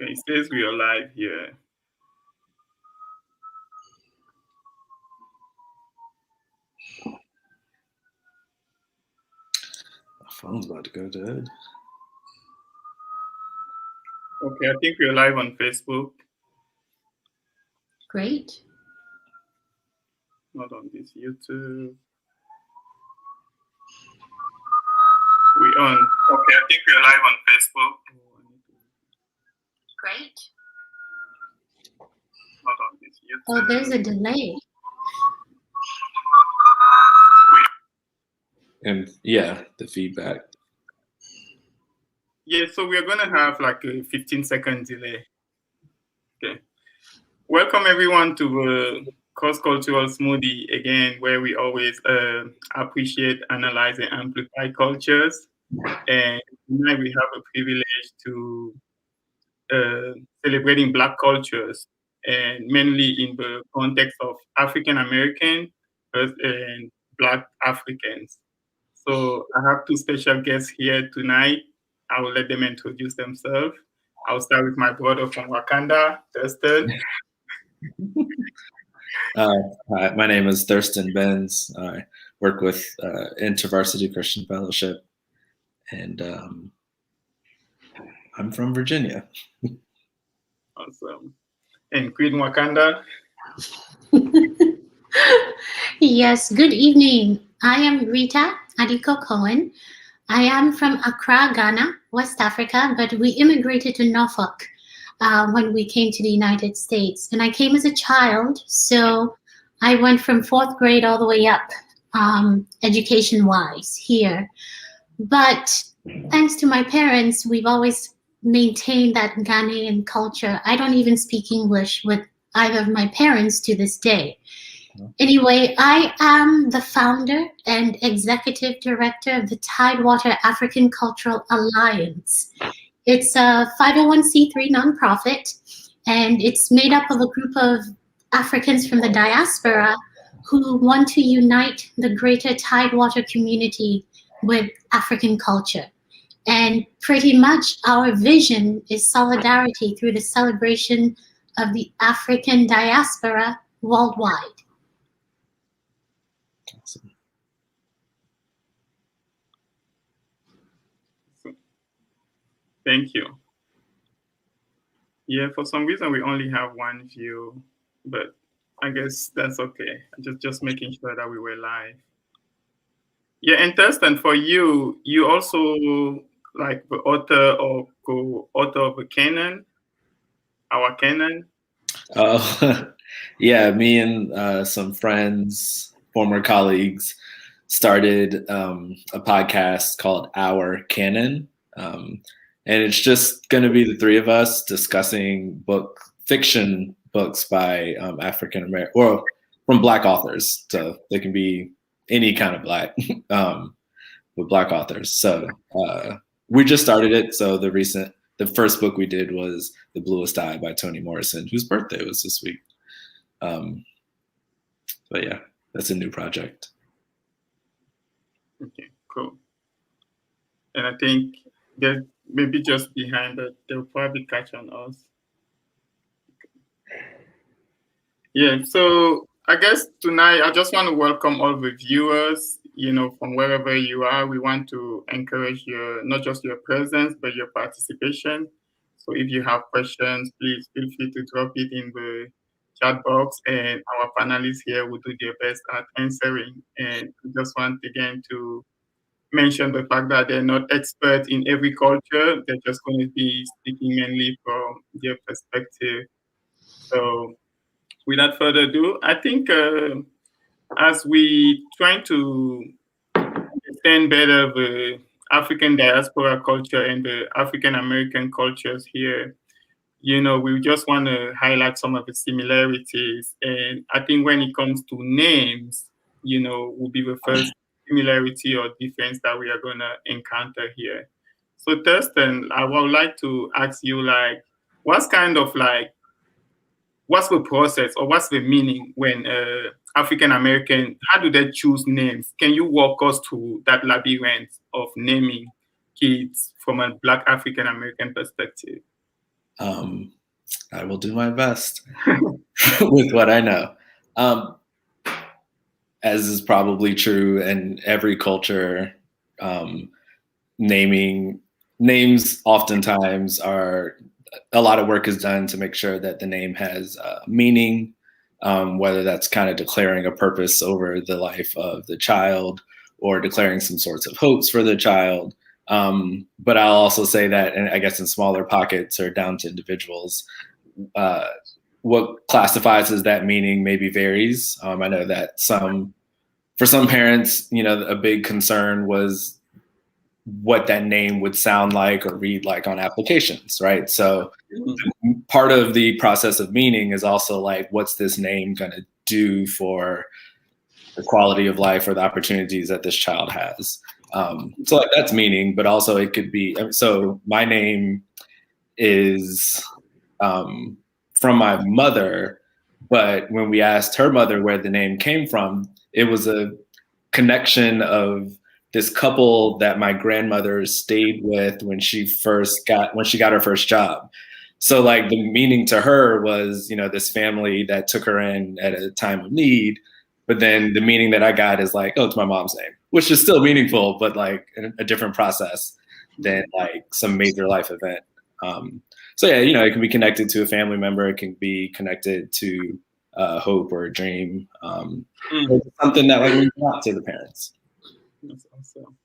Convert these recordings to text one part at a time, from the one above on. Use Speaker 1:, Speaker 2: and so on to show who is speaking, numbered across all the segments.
Speaker 1: Okay, it says we are live here.
Speaker 2: My phone's about to go dead.
Speaker 1: Okay, I think we're live on Facebook.
Speaker 3: Great.
Speaker 1: Not on this YouTube. We on. Okay, I think we're live on Facebook.
Speaker 3: Great.
Speaker 1: Not on this YouTube.
Speaker 3: Oh, there's a delay.
Speaker 2: And yeah, the feedback.
Speaker 1: Yeah, so we're gonna have like a 15-second delay. Okay. Welcome everyone to the Cross-Cultural Smoothie again, where we always appreciate, analyze, and amplify cultures. And tonight we have a privilege to celebrating Black cultures, and mainly in the context of African American and Black Africans. So I have two special guests here tonight. I will let them introduce themselves. I'll start with my brother from Wakanda, Thurston.
Speaker 2: Hi, my name is Thurston Benz. I work with InterVarsity Christian Fellowship, and I'm from Virginia.
Speaker 1: Awesome. And Queen Wakanda.
Speaker 3: Yes, good evening. I am Rita Adiko Cohen. I am from Accra, Ghana, West Africa, but we immigrated to Norfolk when we came to the United States. And I came as a child, so I went from fourth grade all the way up, education-wise, here. But thanks to my parents, we've always maintained that Ghanaian culture. I don't even speak English with either of my parents to this day. Anyway, I am the founder and executive director of the Tidewater African Cultural Alliance. It's a 501c3 nonprofit, and it's made up of a group of Africans from the diaspora who want to unite the greater Tidewater community with African culture. And pretty much our vision is solidarity through the celebration of the African diaspora worldwide.
Speaker 2: Awesome.
Speaker 1: Thank you. Yeah, for some reason we only have one view, but I guess that's okay. Just making sure that we were live. Yeah, and Thurston, for you, you also like the author or co-author of a canon, our canon.
Speaker 2: Yeah, me and some friends, former colleagues, started a podcast called Our Canon. And it's just going to be the three of us discussing fiction books by African American or from Black authors. So they can be any kind of Black, with Black authors. So we just started it. So the first book we did was The Bluest Eye by Toni Morrison, whose birthday was this week. But yeah, that's a new project.
Speaker 1: Okay, cool. And I think they're maybe just behind it, they'll probably catch on us. Yeah, so I guess tonight I just want to welcome all the viewers, from wherever you are. We want to encourage not just your presence, but your participation. So if you have questions, please feel free to drop it in the chat box, and our panelists here will do their best at answering. And we just want again to mention the fact that they're not experts in every culture. They're just going to be speaking mainly from their perspective. So without further ado, I think as we try to understand better the African diaspora culture and the African American cultures here, we just want to highlight some of the similarities. And I think when it comes to names, will be the first similarity or difference that we are going to encounter here. So Thurston, I would like to ask you, what's the process or what's the meaning when African American, how do they choose names? Can you walk us through that labyrinth of naming kids from a Black African American perspective?
Speaker 2: I will do my best with what I know. As is probably true in every culture, names oftentimes are, a lot of work is done to make sure that the name has meaning, whether that's kind of declaring a purpose over the life of the child or declaring some sorts of hopes for the child. But I'll also say that, and I guess in smaller pockets or down to individuals, what classifies as that meaning maybe varies. I know that for some parents, a big concern was what that name would sound like or read like on applications, right? So part of the process of meaning is also like, what's this name going to do for the quality of life or the opportunities that this child has? So like that's meaning, but also it could be, so my name is from my mother, but when we asked her mother where the name came from, it was a connection of this couple that my grandmother stayed with when she got her first job. So like the meaning to her was, this family that took her in at a time of need. But then the meaning that I got is like, oh, it's my mom's name, which is still meaningful, but like a different process than like some major life event. So yeah, it can be connected to a family member. It can be connected to hope or a dream. Something that like means a lot to the parents.
Speaker 1: That's awesome.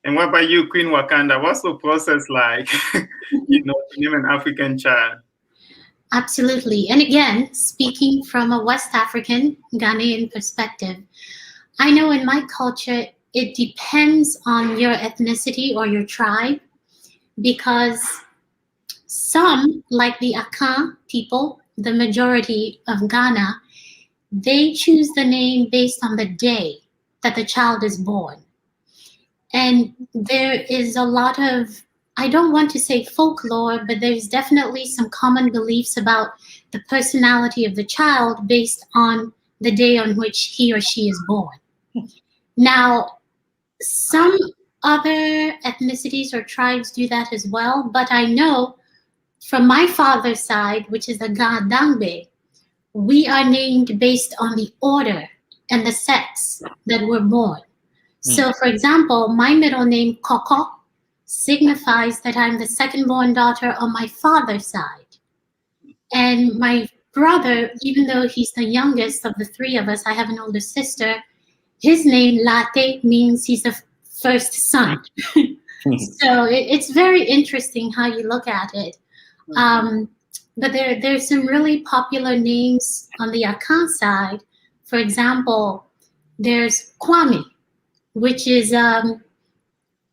Speaker 1: And what about you, Queen Wakanda? What's the process like, to name an African child?
Speaker 3: Absolutely. And again, speaking from a West African Ghanaian perspective, I know in my culture, it depends on your ethnicity or your tribe, because some, like the Akan people, the majority of Ghana, they choose the name based on the day that the child is born. And there is a lot of, I don't want to say folklore, but there's definitely some common beliefs about the personality of the child based on the day on which he or she is born. Now, some other ethnicities or tribes do that as well, but I know from my father's side, which is the Gadangbe, we are named based on the order and the sex that we're born. So, for example, my middle name, Koko, signifies that I'm the second born daughter on my father's side. And my brother, even though he's the youngest of the three of us, I have an older sister, his name, Late, means he's the first son. So it's very interesting how you look at it. But there's some really popular names on the Akan side. For example, there's Kwame, which is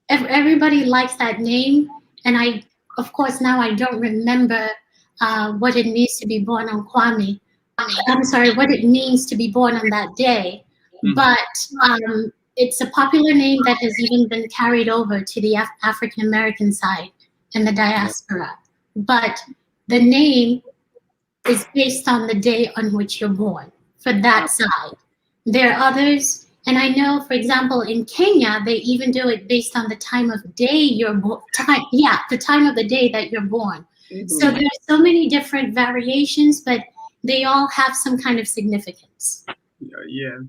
Speaker 3: everybody likes that name, and of course now I don't remember what it means to be born on Kwame. I'm sorry, what it means to be born on that day, but it's a popular name that has even been carried over to the African American side and the diaspora. But the name is based on the day on which you're born for that side. There are others. And I know, for example, in Kenya, they even do it based on the time of day you're born. The time of the day that you're born. So there's so many different variations, but they all have some kind of significance.
Speaker 1: Yeah.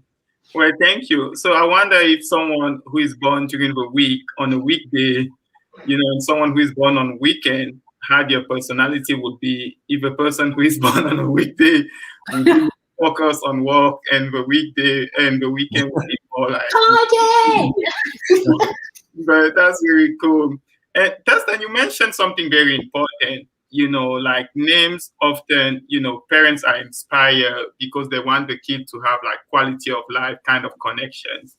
Speaker 1: Well, thank you. So I wonder if someone who is born during the week on a weekday, and someone who is born on weekend, how their personality would be if a person who is born on a weekday would focus on work, and the weekday and the weekend will be more like but that's really cool. And Teston, you mentioned something very important. Like names often, parents are inspired because they want the kid to have like quality of life kind of connections.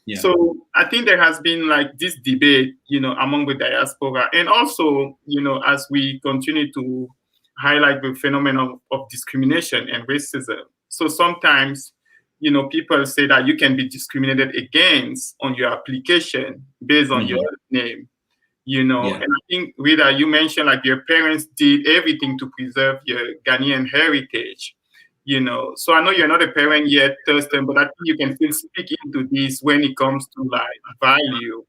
Speaker 1: Yeah. So I think there has been like this debate, among the diaspora, and also, as we continue to highlight the phenomenon of discrimination and racism. So sometimes, people say that you can be discriminated against on your application based on your name, And I think, Rita, you mentioned like your parents did everything to preserve your Ghanaian heritage, So I know you're not a parent yet, Thurston, but I think you can still speak into this when it comes to like value.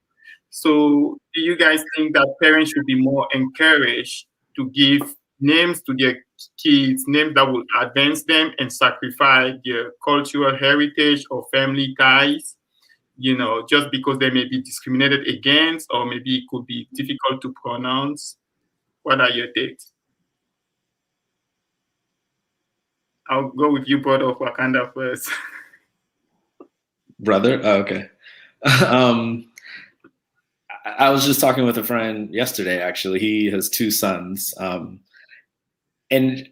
Speaker 1: So do you guys think that parents should be more encouraged to give names to their kids, names that will advance them and sacrifice their cultural heritage or family ties, just because they may be discriminated against, or maybe it could be difficult to pronounce. What are your takes? I'll go with you, brother of Wakanda, first.
Speaker 2: Brother? Oh, okay. I was just talking with a friend yesterday, actually. He has 2 sons. And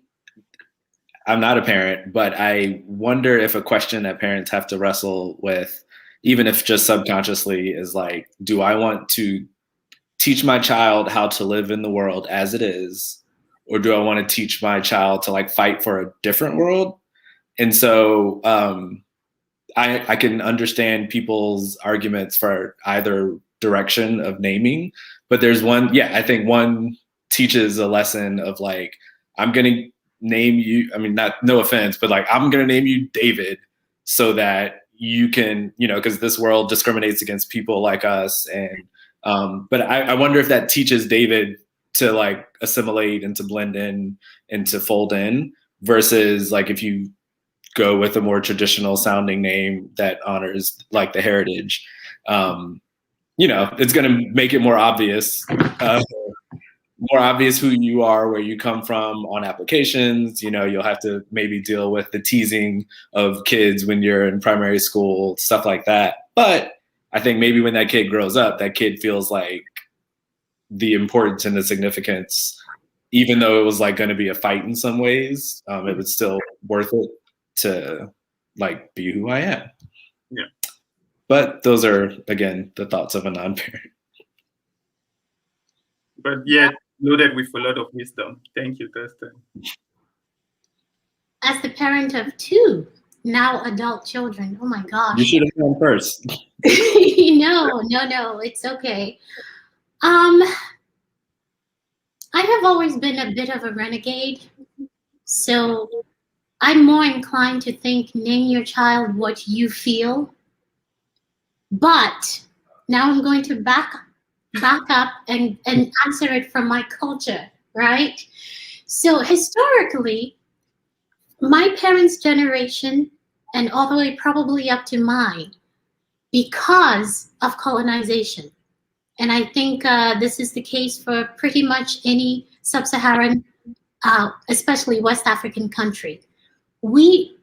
Speaker 2: I'm not a parent, but I wonder if a question that parents have to wrestle with, even if just subconsciously, is like, do I want to teach my child how to live in the world as it is? Or do I want to teach my child to like fight for a different world? And so I can understand people's arguments for either direction of naming, but there's one, I think one teaches a lesson of like, I'm going to name you, I mean, no offense, but like, I'm going to name you David so that you can, because this world discriminates against people like us. And, but I wonder if that teaches David to like assimilate and to blend in and to fold in, versus like if you go with a more traditional sounding name that honors like the heritage, it's going to make it more obvious who you are, where you come from on applications. You'll have to maybe deal with the teasing of kids when you're in primary school, stuff like that. But I think maybe when that kid grows up, that kid feels like the importance and the significance, even though it was like going to be a fight in some ways, it was still worth it to like be who I am.
Speaker 1: Yeah.
Speaker 2: But those are, again, the thoughts of a non-parent.
Speaker 1: But yet loaded with a lot of wisdom. Thank you, Thurston.
Speaker 3: As the parent of 2 now adult children, oh my gosh.
Speaker 2: You should have gone first.
Speaker 3: No, it's okay. I have always been a bit of a renegade, so I'm more inclined to think name your child what you feel. But now I'm going to back up and answer it from my culture, right? So historically, my parents' generation, and all the way probably up to mine, because of colonization, and I think this is the case for pretty much any sub-Saharan, especially West African country, we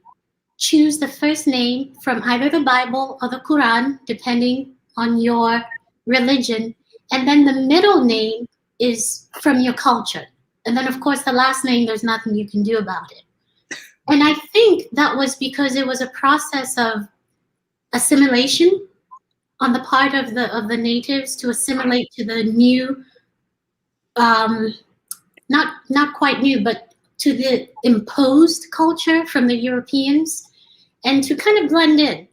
Speaker 3: choose the first name from either the Bible or the Quran, depending on your religion. And then the middle name is from your culture. And then, of course, the last name, there's nothing you can do about it. And I think that was because it was a process of assimilation on the part of the natives to assimilate to the new, not quite new, but to the imposed culture from the Europeans, and to kind of blend in,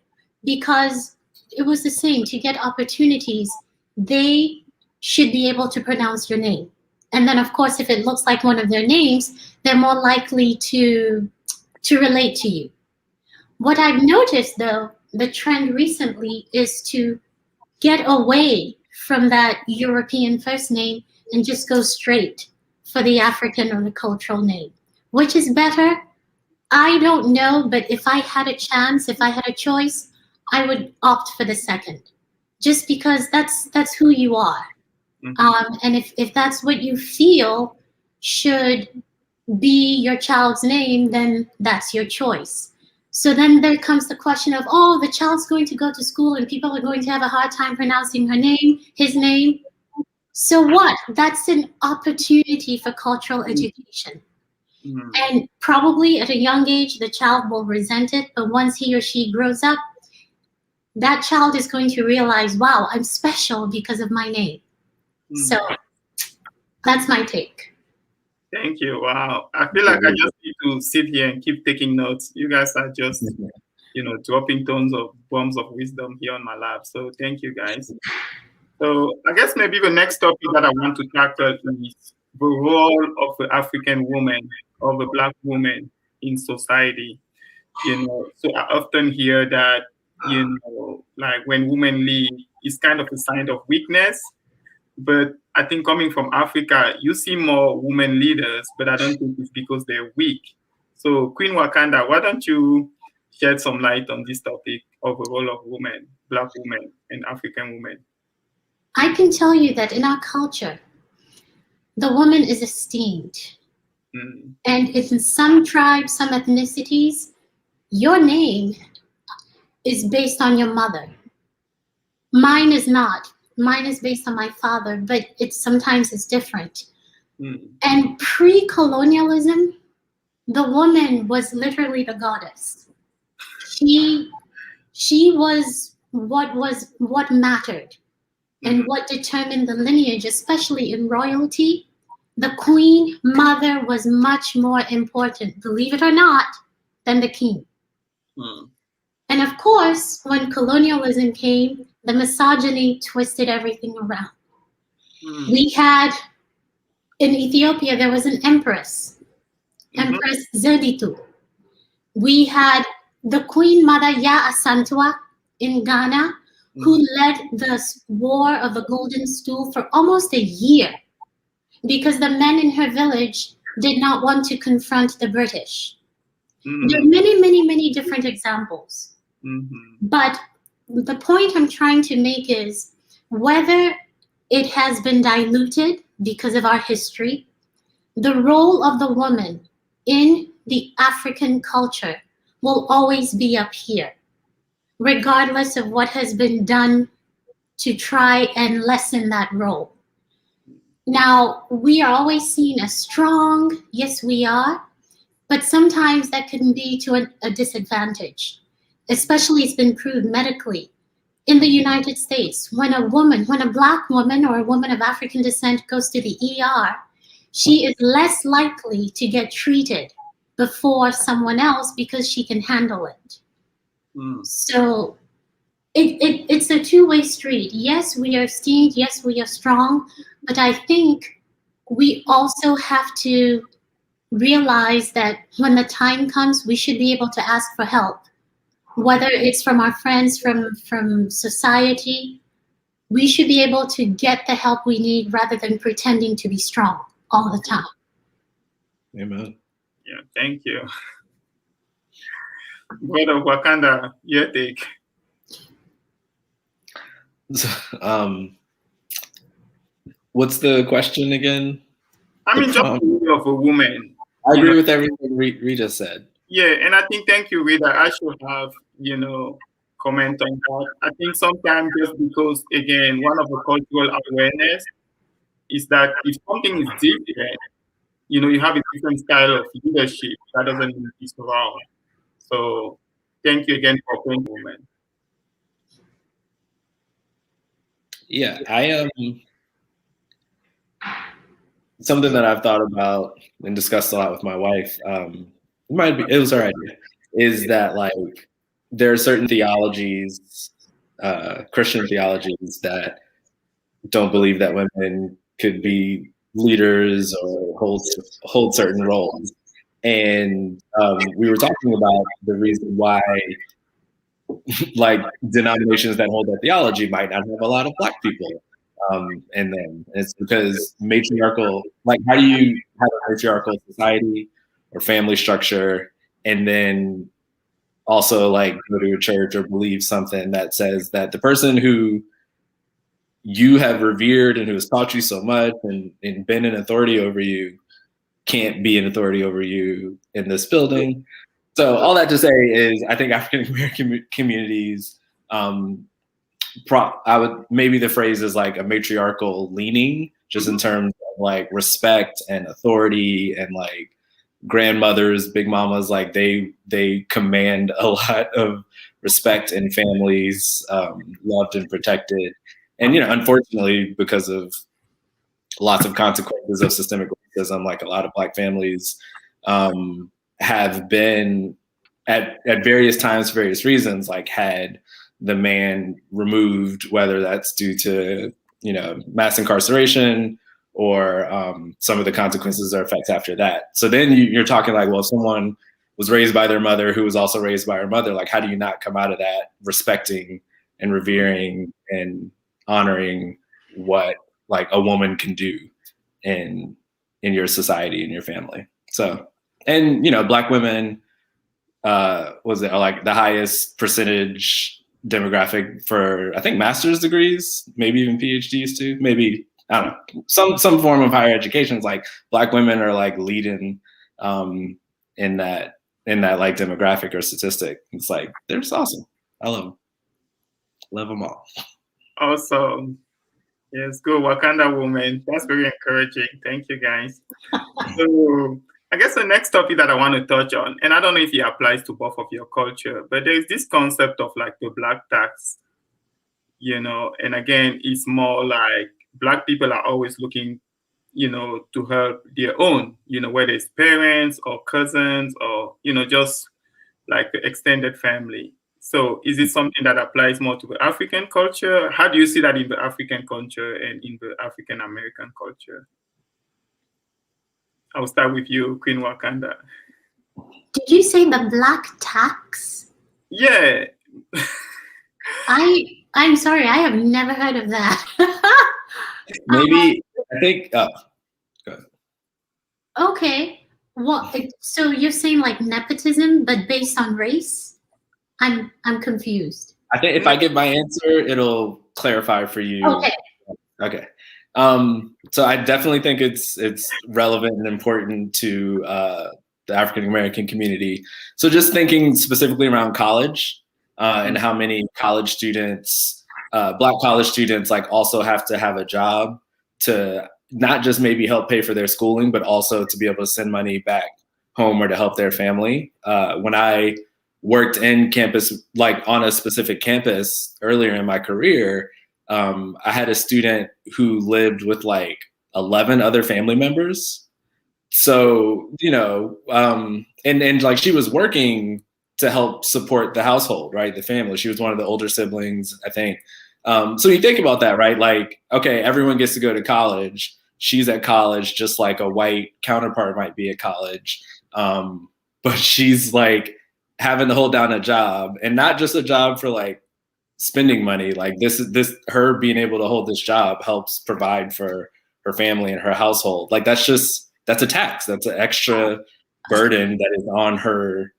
Speaker 3: because it was the same. To get opportunities, they should be able to pronounce your name. And then, of course, if it looks like one of their names, they're more likely to relate to you. What I've noticed, though, the trend recently is to get away from that European first name and just go straight for the African or the cultural name. Which is better? I don't know, but if I had a chance, if I had a choice, I would opt for the second, just because that's who you are. Mm-hmm. And if that's what you feel should be your child's name, then that's your choice. So then there comes the question of, oh, the child's going to go to school and people are going to have a hard time pronouncing his name. So what? That's an opportunity for cultural education. Mm-hmm. And probably at a young age, the child will resent it. But once he or she grows up, that child is going to realize, wow, I'm special because of my name. Mm-hmm. So that's my take.
Speaker 1: Thank you. Wow. I feel like I just need to sit here and keep taking notes. You guys are just, dropping tons of bombs of wisdom here on my lap. So thank you, guys. So I guess maybe the next topic that I want to tackle is the role of the African woman, of the Black woman in society. So I often hear that, like when women lead, it's kind of a sign of weakness. But I think coming from Africa, you see more women leaders, but I don't think it's because they're weak. So Queen Wakanda, why don't you shed some light on this topic of the role of women, Black women and African women?
Speaker 3: I can tell you that in our culture, the woman is esteemed. And in some tribes, some ethnicities, your name is based on your mother. Mine is not. Mine is based on my father, but sometimes it's different. And pre-colonialism, the woman was literally the goddess. She was what mattered and what determined the lineage, especially in royalty. The queen mother was much more important, believe it or not, than the king. And of course, when colonialism came, the misogyny twisted everything around. We had, in Ethiopia, there was an empress, Empress Zewditu. We had the Queen Mother Ya Asantewaa in Ghana, who led the War of the Golden Stool for almost a year because the men in her village did not want to confront the British. There are many, many, many different examples. But the point I'm trying to make is whether it has been diluted because of our history, the role of the woman in the African culture will always be up here, regardless of what has been done to try and lessen that role. Now, we are always seen as strong. Yes, we are. But sometimes that can be to a disadvantage. Especially it's been proved medically. In the United States, when a Black woman or a woman of African descent goes to the ER, she is less likely to get treated before someone else because she can handle it. So it's a two-way street. Yes, we are esteemed. Yes, we are strong. But I think we also have to realize that when the time comes, we should be able to ask for help. Whether it's from our friends, from society, we should be able to get the help we need rather than pretending to be strong all the time.
Speaker 2: Amen.
Speaker 1: Yeah, thank you. Brother Wakanda, your take.
Speaker 2: What's the question again?
Speaker 1: I mean, just the role of a woman.
Speaker 2: I agree with everything Rita said.
Speaker 1: Yeah, and I think, thank you, Rita. I should have, comment on that. I think sometimes just because, again, one of the cultural awareness is that if something is different, you have a different style of leadership. That doesn't mean it's wrong. So thank you again for being a woman.
Speaker 2: Yeah, something that I've thought about and discussed a lot with my wife, it was her idea, is that like there are certain theologies, Christian theologies, that don't believe that women could be leaders or hold certain roles. And we were talking about the reason why like denominations that hold that theology might not have a lot of Black people in them. It's because matriarchal, like how do you have a matriarchal society or family structure and then also like go to a church or believe something that says that the person who you have revered and who has taught you so much and been an authority over you can't be an authority over you in this building. So all that to say is I think African American communities, I would, maybe the phrase is like a matriarchal leaning, just in terms of like respect and authority and like grandmothers, big mamas, like they command a lot of respect in families, loved and protected. And, unfortunately, because of lots of consequences of systemic racism, like a lot of Black families have been at various times, for various reasons, like had the man removed, whether that's due to, mass incarceration or some of the consequences or effects after that. So then you're talking like, well, if someone was raised by their mother who was also raised by her mother, like how do you not come out of that respecting and revering and honoring what like a woman can do in your society, in your family. So, and Black women was it like the highest percentage demographic for, I think, master's degrees, maybe even PhDs too, maybe, I don't know, some form of higher education. It's like Black women are like leading in that like demographic or statistic. It's like, they're just awesome. I love them all.
Speaker 1: Awesome. Yes, go Wakanda woman. That's very encouraging. Thank you, guys. So I guess the next topic that I want to touch on, and I don't know if it applies to both of your culture, but there's this concept of like the Black tax, and again, it's more like Black people are always looking, to help their own, whether it's parents or cousins or, just like the extended family. So is it something that applies more to the African culture? How do you see that in the African culture and in the African American culture? I'll start with you, Queen Wakanda.
Speaker 3: Did you say the Black tax?
Speaker 1: Yeah.
Speaker 3: I'm sorry, I have never heard of that.
Speaker 2: Maybe, I think, go ahead.
Speaker 3: Okay. So you're saying like nepotism, but based on race? I'm confused.
Speaker 2: I think if I give my answer, it'll clarify for you. Okay. So I definitely think it's relevant and important to the African American community. So just thinking specifically around college and how many college students, Black college students, like also have to have a job to not just maybe help pay for their schooling, but also to be able to send money back home or to help their family. When I worked in campus, like on a specific campus earlier in my career, I had a student who lived with like 11 other family members. So, and like she was working to help support the household, right? The family. She was one of the older siblings, I think. So you think about that, right? Like, okay, everyone gets to go to college. She's at college just like a white counterpart might be at college. But she's like having to hold down a job, and not just a job for like spending money. Like her being able to hold this job helps provide for her family and her household. Like that's a tax. That's an extra burden that is on her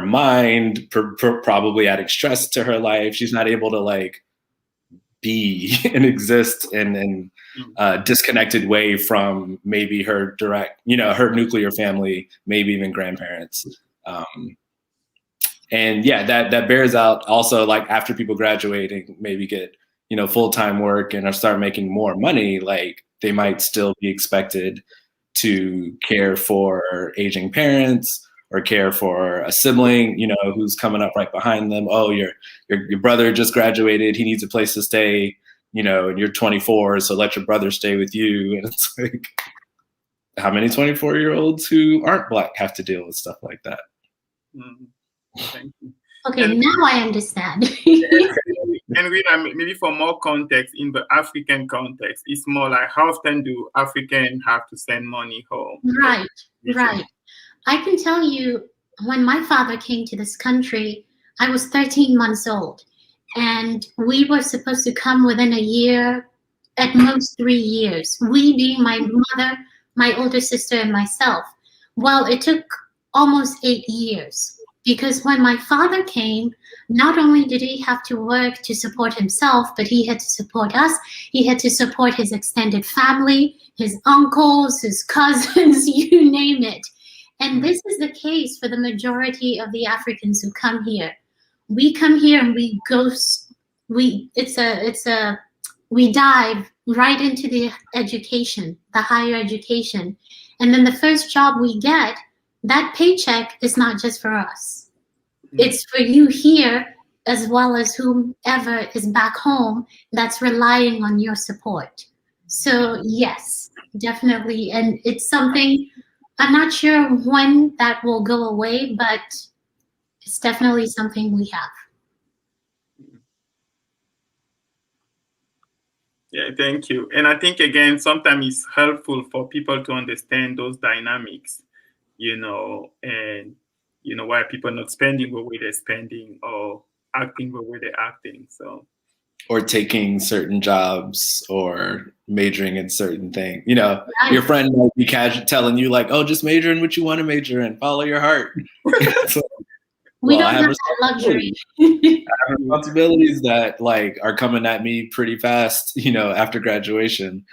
Speaker 2: mind, probably adding stress to her life. She's not able to like be and exist in disconnected way from maybe her direct, her nuclear family, maybe even grandparents. And yeah, that bears out also, like after people graduating, maybe get, full-time work and start making more money, like they might still be expected to care for aging parents or care for a sibling, who's coming up right behind them. Oh, your brother just graduated. He needs a place to stay, and you're 24, so let your brother stay with you. And it's like, how many 24-year-olds who aren't Black have to deal with stuff like that?
Speaker 1: Mm-hmm. Thank you.
Speaker 3: Okay, now I understand.
Speaker 1: And maybe for more context, in the African context, it's more like how often do Africans have to send money home?
Speaker 3: Right. I can tell you, when my father came to this country, I was 13 months old, and we were supposed to come within a year, at most 3 years. We being my mother, my older sister, and myself. Well, it took almost 8 years. Because when my father came, not only did he have to work to support himself, but he had to support us. He had to support his extended family, his uncles, his cousins, you name it. And this is the case for the majority of the Africans who come here. We come here and we dive right into the education, the higher education. And then the first job we get, that paycheck is not just for us. It's for you here, as well as whomever is back home that's relying on your support. So yes, definitely. And it's something, I'm not sure when that will go away, but it's definitely something we have.
Speaker 1: Yeah, thank you. And I think, again, sometimes it's helpful for people to understand those dynamics, and, why people not spending the way they're spending or acting the way they're acting. So
Speaker 2: or taking certain jobs or majoring in certain things. You know,
Speaker 3: Right.
Speaker 2: your friend might be telling you like, "Oh, just major in what you want to major in. Follow your heart." So,
Speaker 3: We
Speaker 2: well,
Speaker 3: don't
Speaker 2: I
Speaker 3: have
Speaker 2: have
Speaker 3: that luxury.
Speaker 2: responsibilities that like are coming at me pretty fast, you know, after graduation.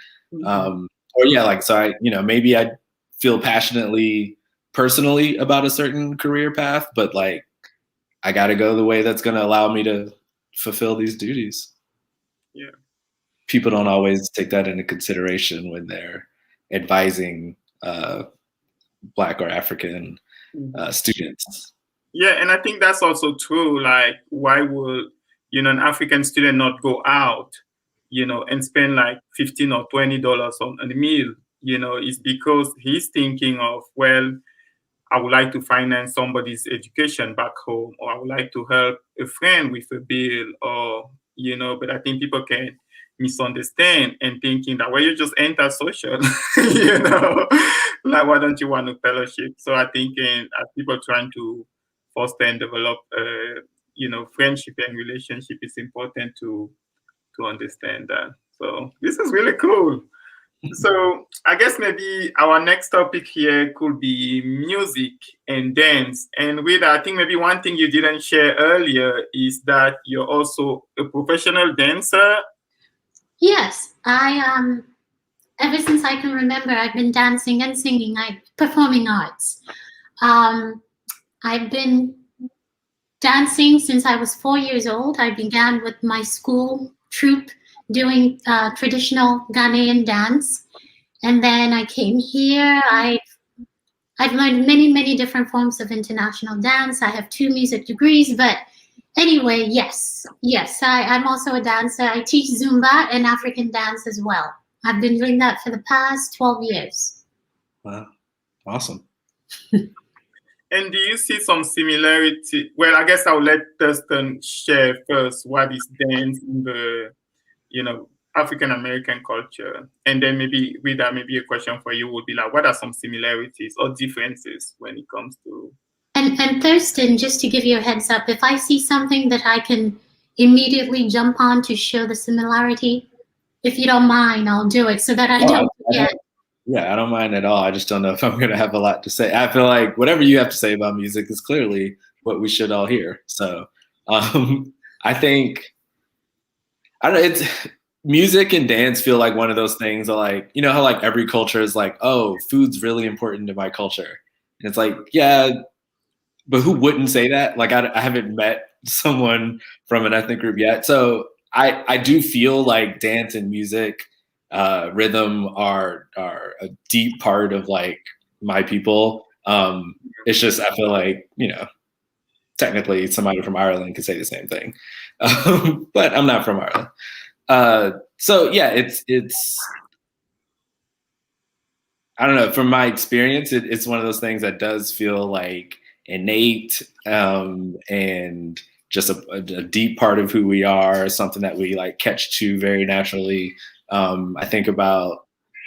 Speaker 2: Or yeah, like, so I, you know, maybe I feel passionately personally about a certain career path, but like I got to go the way that's going to allow me to fulfill these duties.
Speaker 1: Yeah.
Speaker 2: People don't always take that into consideration when they're advising Black or African students.
Speaker 1: Yeah, and I think that's also true. Like, why would, you know, an African student not go out, you know, and spend like $15 or $20 on a meal? You know, it's because he's thinking of, well, I would like to finance somebody's education back home, or I would like to help a friend with a bill, or, you know, but I think people can misunderstand and thinking that, well, you just enter social, you know, like, why don't you want a fellowship? So I think as people trying to foster and develop, you know, friendship and relationship, it's important to understand that. So this is really cool. So I guess maybe our next topic here could be music and dance. And with that, I think maybe one thing you didn't share earlier is that you're also a professional dancer.
Speaker 3: Yes, I ever since I can remember, I've been dancing and singing. Performing arts. I've been dancing since I was 4 years old. I began with my school troupe doing traditional Ghanaian dance, and then I came here. I've learned many different forms of international dance. I have 2 music degrees, but anyway, yes, I'm also a dancer. I teach Zumba and African dance as well. I've been doing that for the past 12 years.
Speaker 2: Wow, awesome.
Speaker 1: And do you see some similarity? Well, I guess I'll let Thurston share first what is dance in the, you know, African American culture, and then maybe with that, maybe a question for you would be like, what are some similarities or differences when it comes to?
Speaker 3: And Thurston, just to give you a heads up, if I see something that I can immediately jump on to show the similarity, if you don't mind, I'll do it so that I don't forget.
Speaker 2: Yeah, I don't mind at all. I just don't know if I'm going to have a lot to say. I feel like whatever you have to say about music is clearly what we should all hear. So I think, I don't know, it's music and dance feel like one of those things that, like, you know how like every culture is like, oh, food's really important to my culture. And it's like, yeah, but who wouldn't say that? Like, I haven't met someone from an ethnic group yet. So I do feel like dance and music, rhythm are a deep part of like my people. It's just, I feel like, you know, technically somebody from Ireland could say the same thing, but I'm not from Ireland. So yeah, it's I don't know. From my experience, it's one of those things that does feel like innate, and just a deep part of who we are, something that we like catch to very naturally. I think about,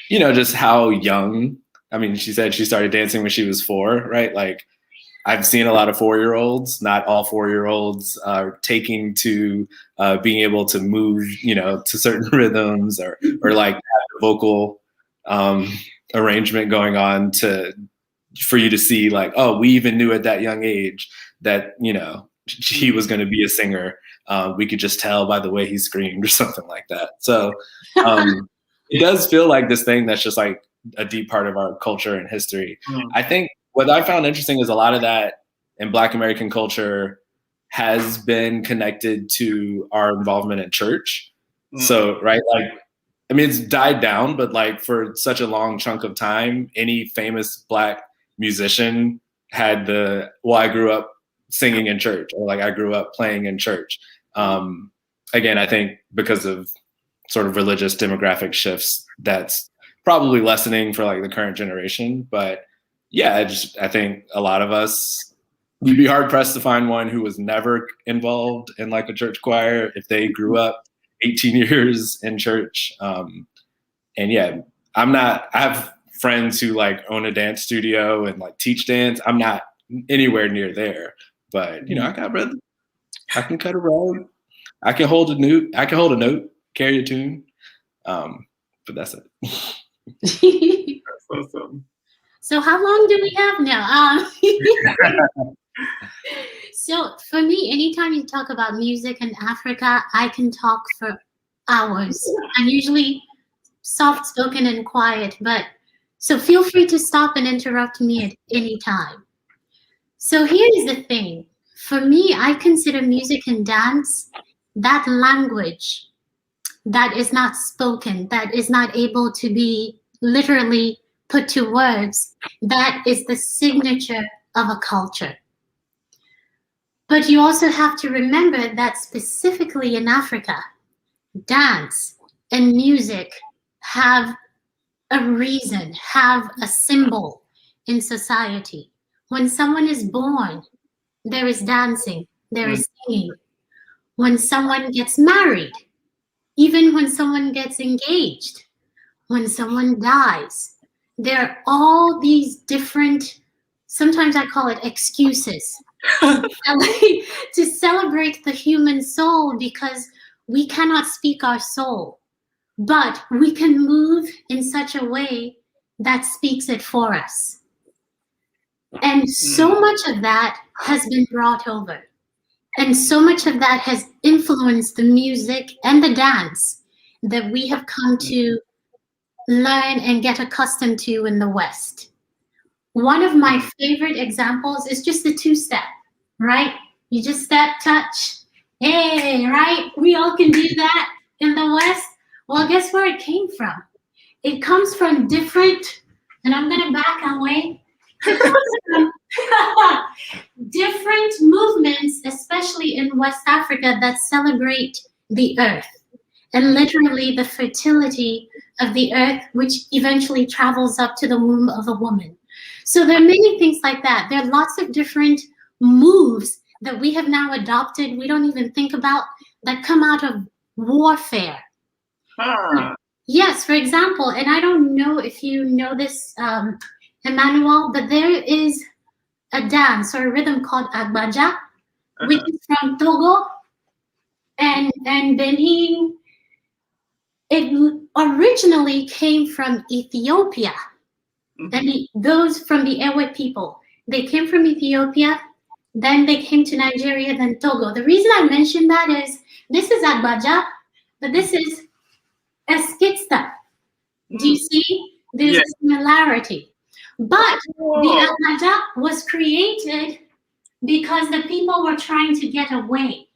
Speaker 2: you know, just how young, I mean, she said she started dancing when she was 4, right? Like, I've seen a lot of 4-year-olds, not all 4-year-olds are taking to being able to move, you know, to certain rhythms or like have a vocal arrangement going on for you to see like, oh, we even knew at that young age that, you know, he was going to be a singer. We could just tell by the way he screamed or something like that. So it does feel like this thing that's just like a deep part of our culture and history. I think what I found interesting is a lot of that in Black American culture has been connected to our involvement in church. So, right, like, I mean, it's died down, but like for such a long chunk of time, any famous Black musician had I grew up singing in church, or like I grew up playing in church. Again, I think because of sort of religious demographic shifts, that's probably lessening for like the current generation. But yeah, I think a lot of us, you'd be hard pressed to find one who was never involved in like a church choir if they grew up 18 years in church. And yeah, I have friends who like own a dance studio and like teach dance. I'm not anywhere near there, but you know, I can cut a rug. I can hold a note. I can hold a note, carry a tune, but that's it.
Speaker 1: That's awesome.
Speaker 3: So how long do we have now? So for me, anytime you talk about music in Africa, I can talk for hours. I'm usually soft spoken and quiet, but so feel free to stop and interrupt me at any time. So here's the thing. For me, I consider music and dance that language that is not spoken, that is not able to be literally put to words, that is the signature of a culture. But you also have to remember that specifically in Africa, dance and music have a reason, have a symbol in society. When someone is born, there is dancing, there is singing. When someone gets married, even when someone gets engaged, when someone dies, there are all these different, sometimes I call it excuses, to celebrate the human soul, because we cannot speak our soul, but we can move in such a way that speaks it for us. And so much of that has been brought over. And so much of that has influenced the music and the dance that we have come to learn and get accustomed to in the West. One of my favorite examples is just the two-step, right? You just step, touch, hey, right? We all can do that in the West. Well, guess where it came from? It comes from different, and I'm going to back away. It comes from different movements, especially in West Africa, that celebrate the earth and literally the fertility of the earth, which eventually travels up to the womb of a woman. So there are many things like that. There are lots of different moves that we have now adopted, we don't even think about, that come out of warfare. Yes, for example, and I don't know if you know this, Emmanuel, but there is a dance or a rhythm called Agbaja, which is from Togo and Benin. It originally came from Ethiopia, and those from the Ewe people. They came from Ethiopia, then they came to Nigeria, then Togo. The reason I mention that is this is Agbaja, but this is Eskitsa. Do you see? There's a similarity. But the Agbaja was created because the people were trying to get away.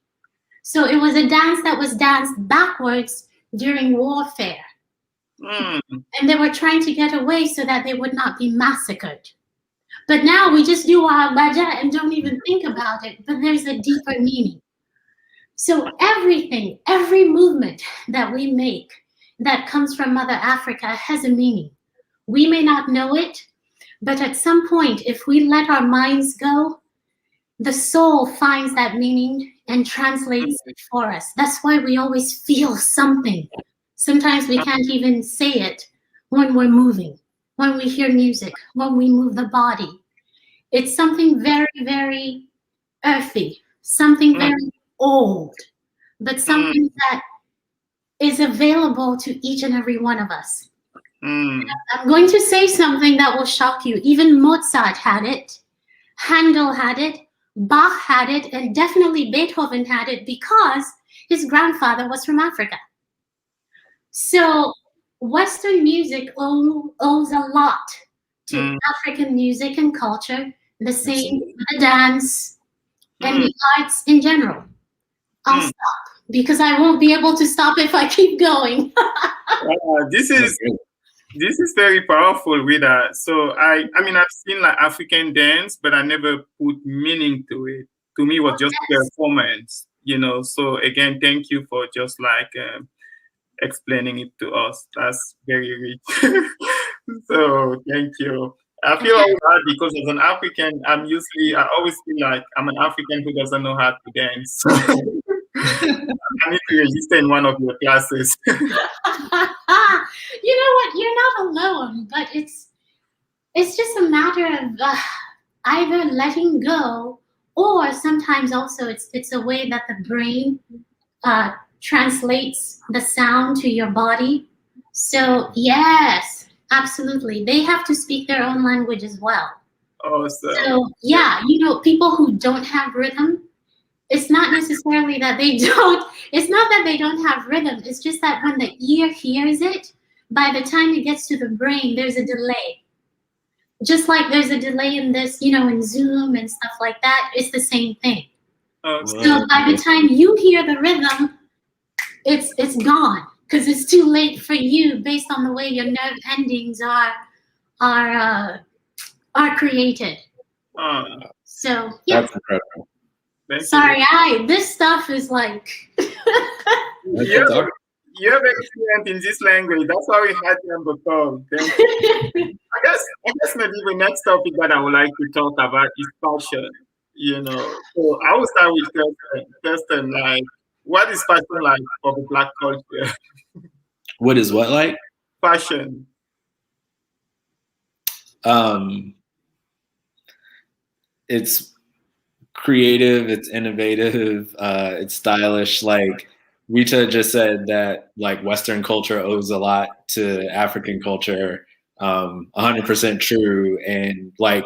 Speaker 3: So it was a dance that was danced backwards during warfare. And they were trying to get away so that they would not be massacred. But now we just do our Agbaja and don't even think about it, but there's a deeper meaning. So everything, every movement that we make that comes from Mother Africa has a meaning. We may not know it, but at some point, if we let our minds go, the soul finds that meaning and translates it for us. That's why we always feel something. Sometimes we can't even say it when we're moving, when we hear music, when we move the body. It's something very, very earthy, something very old, but something that is available to each and every one of us. I'm going to say something that will shock you. Even Mozart had it, Handel had it, Bach had it, and definitely Beethoven had it because his grandfather was from Africa. So Western music owes a lot to African music and culture, the same the dance and the arts in general. I'll stop because I won't be able to stop if I keep going.
Speaker 1: This is very powerful, Rita. So I mean, I've seen like African dance, but I never put meaning to it. To me, it was just performance, you know. So again, thank you for just like explaining it to us. That's very rich. So thank you. I feel bad because as an African, I always feel like I'm an African who doesn't know how to dance. I need to register in one of your classes.
Speaker 3: You know what? You're not alone, but it's just a matter of either letting go, or sometimes also it's a way that the brain translates the sound to your body. So yes, absolutely, they have to speak their own language as well.
Speaker 1: Awesome.
Speaker 3: So yeah, people who don't have rhythm, it's not necessarily that they don't, it's not that they don't have rhythm, it's just that when the ear hears it, by the time it gets to the brain, there's a delay. Just like there's a delay in this, in Zoom and stuff like that, it's the same thing.
Speaker 1: Okay.
Speaker 3: So by the time you hear the rhythm, it's gone, because it's too late for you based on the way your nerve endings are created. So yeah.
Speaker 2: That's incredible.
Speaker 3: Sorry, this stuff is like.
Speaker 1: You're very fluent in this language. That's why we had you on the call. Thank you. I guess maybe the next topic that I would like to talk about is fashion. So I will start with Kirsten. Like, what is fashion like for the Black culture?
Speaker 2: What is what like?
Speaker 1: Fashion.
Speaker 2: It's creative, it's innovative, it's stylish. Like Rita just said that like Western culture owes a lot to African culture, 100% true. And like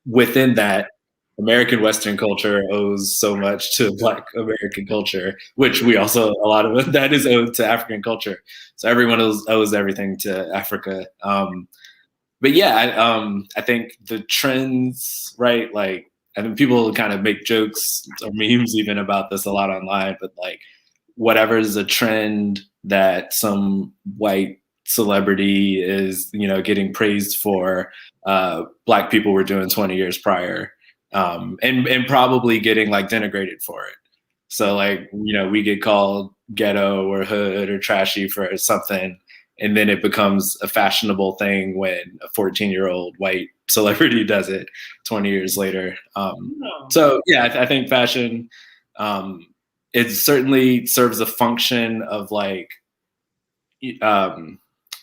Speaker 2: within that, American Western culture owes so much to Black American culture, which we also, a lot of it, that is owed to African culture. So everyone owes everything to Africa. But yeah, I think the trends, right? Like, I think people kind of make jokes or memes even about this a lot online, but like whatever is a trend that some white celebrity is, getting praised for, Black people were doing 20 years prior, and probably getting like denigrated for it. So like, we get called ghetto or hood or trashy for something, and then it becomes a fashionable thing when a 14-year-old white celebrity does it 20 years later. So yeah, I think fashion, it certainly serves a function of like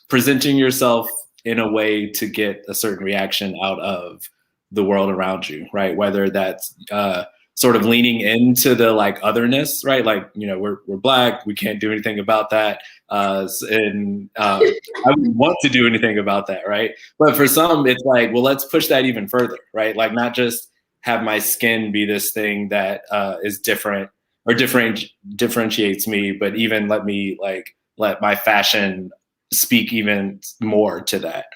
Speaker 2: presenting yourself in a way to get a certain reaction out of the world around you, right? Whether that's sort of leaning into the like otherness, right? Like, we're Black, we can't do anything about that. And I wouldn't want to do anything about that, right? But for some, it's like, well, let's push that even further, right? Like not just have my skin be this thing that is different or differentiates me, but even let my fashion speak even more to that.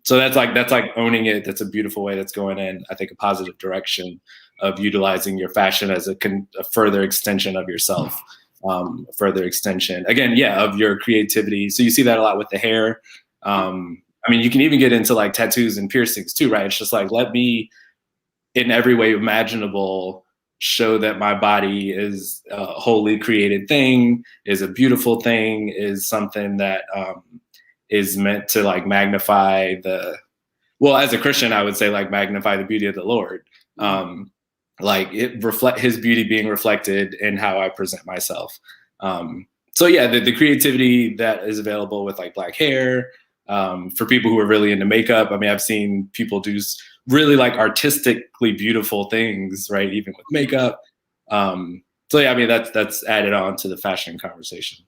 Speaker 2: So that's like owning it. That's a beautiful way that's going in, I think, a positive direction of utilizing your fashion as a further extension of yourself, further extension, again, of your creativity. So you see that a lot with the hair. I mean, you can even get into like tattoos and piercings too, right? It's just like, let me, in every way imaginable, show that my body is a wholly created thing, is a beautiful thing, is something that is meant to like magnify as a Christian, I would say like magnify the beauty of the Lord. Like it reflect his beauty being reflected in how I present myself. So yeah, the creativity that is available with like Black hair, for people who are really into makeup. I mean, I've seen people do really like artistically beautiful things, right? Even with makeup. So yeah, I mean, that's added on to the fashion conversation.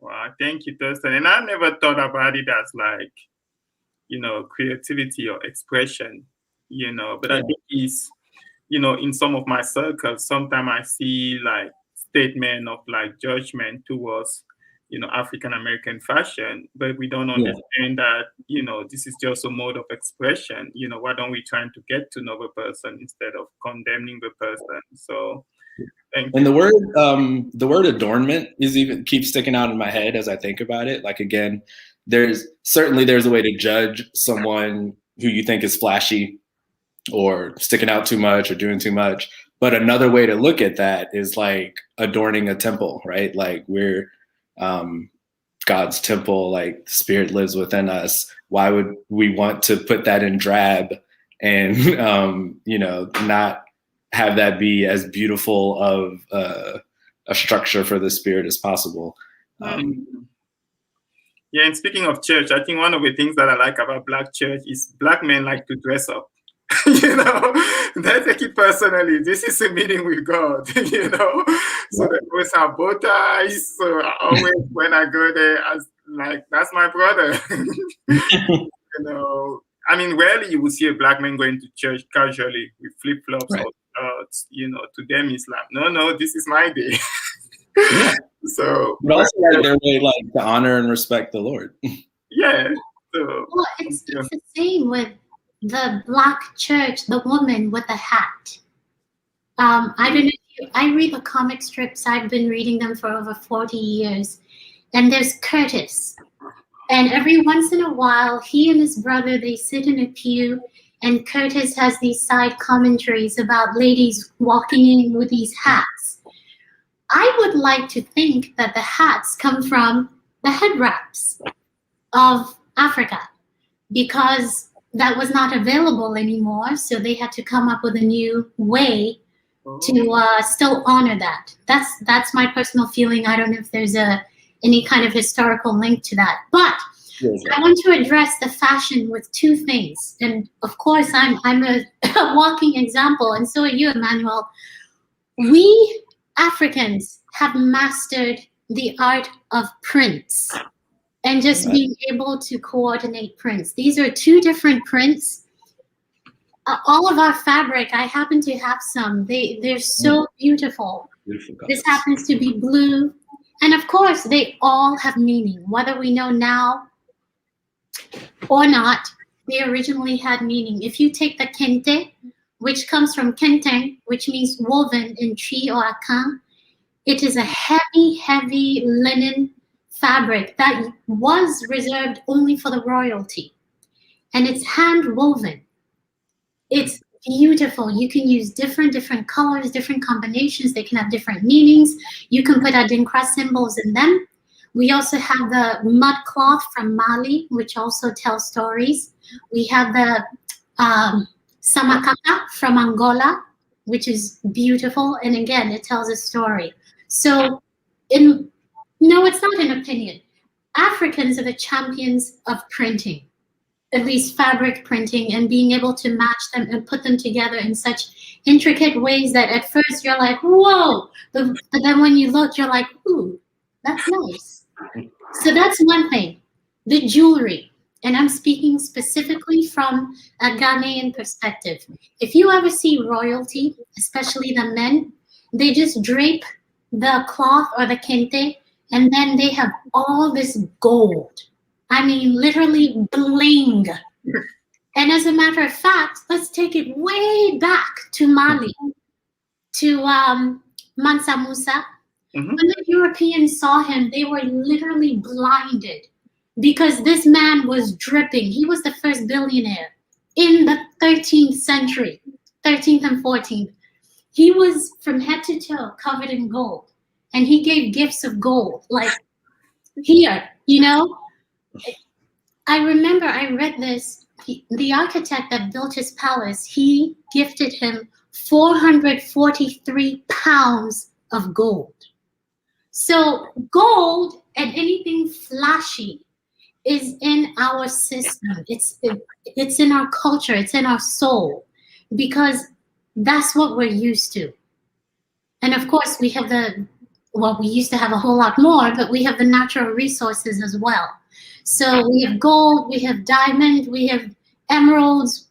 Speaker 1: Wow, thank you, Thurston. And I never thought about it as like, creativity or expression, but I think it's, in some of my circles, sometimes I see like statement of like judgment towards, African American fashion, but we don't understand that, this is just a mode of expression. Why don't we try to get to know the person instead of condemning the person? So
Speaker 2: and the word adornment keeps sticking out in my head as I think about it. Like, again, there's a way to judge someone who you think is flashy or sticking out too much or doing too much. But another way to look at that is like adorning a temple, right? Like we're God's temple, like the Spirit lives within us. Why would we want to put that in drab and, not have that be as beautiful of a structure for the Spirit as possible?
Speaker 1: Yeah, and speaking of church, I think one of the things that I like about Black church is Black men like to dress up. They take it personally. This is a meeting with God, So they always have bow ties. So I always, when I go there, like, that's my brother. I mean, rarely you will see a black man going to church casually with flip flops
Speaker 2: Right.
Speaker 1: or shorts. To them, it's like, no, this is my day.
Speaker 2: Yeah.
Speaker 1: So,
Speaker 2: But also like their way, like, to honor and respect the Lord.
Speaker 1: yeah. So,
Speaker 3: Well, it's the same with the black church, the woman with the hat. I don't know if I read the comic strips. I've been reading them for over 40 years. And there's Curtis. And every once in a while, he and his brother, they sit in a pew, and Curtis has these side commentaries about ladies walking in with these hats. I would like to think that the hats come from the head wraps of Africa, because that was not available anymore. So they had to come up with a new way to still honor that. That's my personal feeling. I don't know if there's any kind of historical link to that, but I want to address the fashion with two things. And of course, I'm a walking example, and so are you, Emmanuel. We Africans have mastered the art of prints and just being able to coordinate prints. These are two different prints. All of our fabric, I happen to have some. They're so beautiful. This happens to be blue. And of course, they all have meaning, whether we know now or not. They originally had meaning. If you take the kente, which comes from kenteng, which means woven in tree or akan, it is a heavy, heavy linen fabric that was reserved only for the royalty. And it's hand woven. It's beautiful. You can use different colors, different combinations. They can have different meanings. You can put Adinkra symbols in them. We also have the mud cloth from Mali, which also tells stories. We have the samakaka from Angola, which is beautiful. And again, it tells a story. So no, it's not an opinion. Africans are the champions of printing, at least fabric printing, and being able to match them and put them together in such intricate ways that at first you're like, whoa, but then when you look, you're like, ooh, that's nice. So that's one thing. The jewelry, and I'm speaking specifically from a Ghanaian perspective. If you ever see royalty, especially the men, they just drape the cloth or the kente, and then they have all this gold. I mean, literally bling. And as a matter of fact, let's take it way back to Mali, to Mansa Musa. When the Europeans saw him, they were literally blinded because this man was dripping. He was the first billionaire in the 13th century, 13th and 14th. He was from head to toe covered in gold, and he gave gifts of gold, like here, I remember I read this. The architect that built his palace, he gifted him 443 pounds of gold. So gold and anything flashy is in our system. It's in our culture. It's in our soul, because that's what we're used to. And of course, we have we used to have a whole lot more, but we have the natural resources as well. So we have gold, we have diamond, we have emeralds,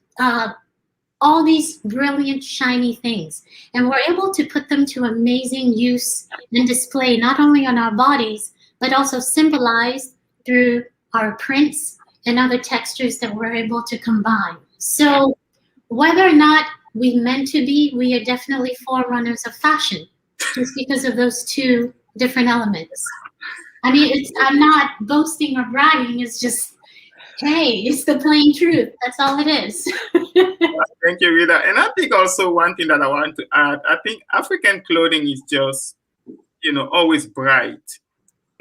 Speaker 3: all these brilliant, shiny things. And we're able to put them to amazing use and display, not only on our bodies, but also symbolized through our prints and other textures that we're able to combine. So whether or not we meant to be, we are definitely forerunners of fashion, just because of those two different elements. I mean, I'm not boasting or bragging. It's just, hey, it's the plain truth. That's all it is.
Speaker 1: Thank you, Rita. And I think also one thing that I want to add, I think African clothing is just, always bright.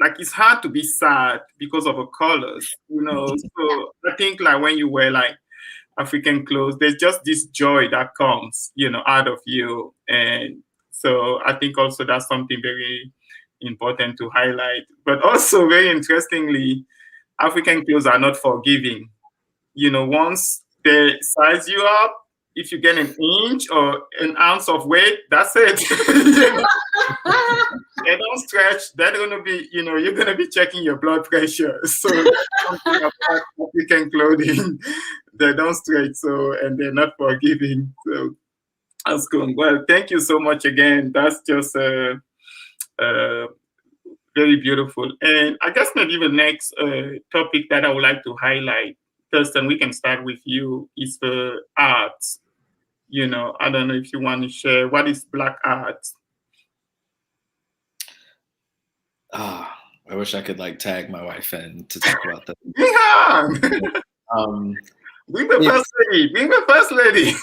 Speaker 1: Like, it's hard to be sad because of the colors, So I think like when you wear like African clothes, there's just this joy that comes, out of you. And so I think also that's something very important to highlight. But also, very interestingly, African clothes are not forgiving. Once they size you up, if you get an inch or an ounce of weight, that's it. You know? They don't stretch. They're gonna be, you're gonna be checking your blood pressure. So something about African clothing, they don't stretch. So, and they're not forgiving. So that's good. Well, thank you so much again. That's just very beautiful. And I guess maybe the next topic that I would like to highlight, Thurston, we can start with you, is the arts. I don't know if you want to share what is Black art.
Speaker 2: I wish I could like tag my wife in to talk about that.
Speaker 1: Yeah. Bring the first lady. Bring the first lady.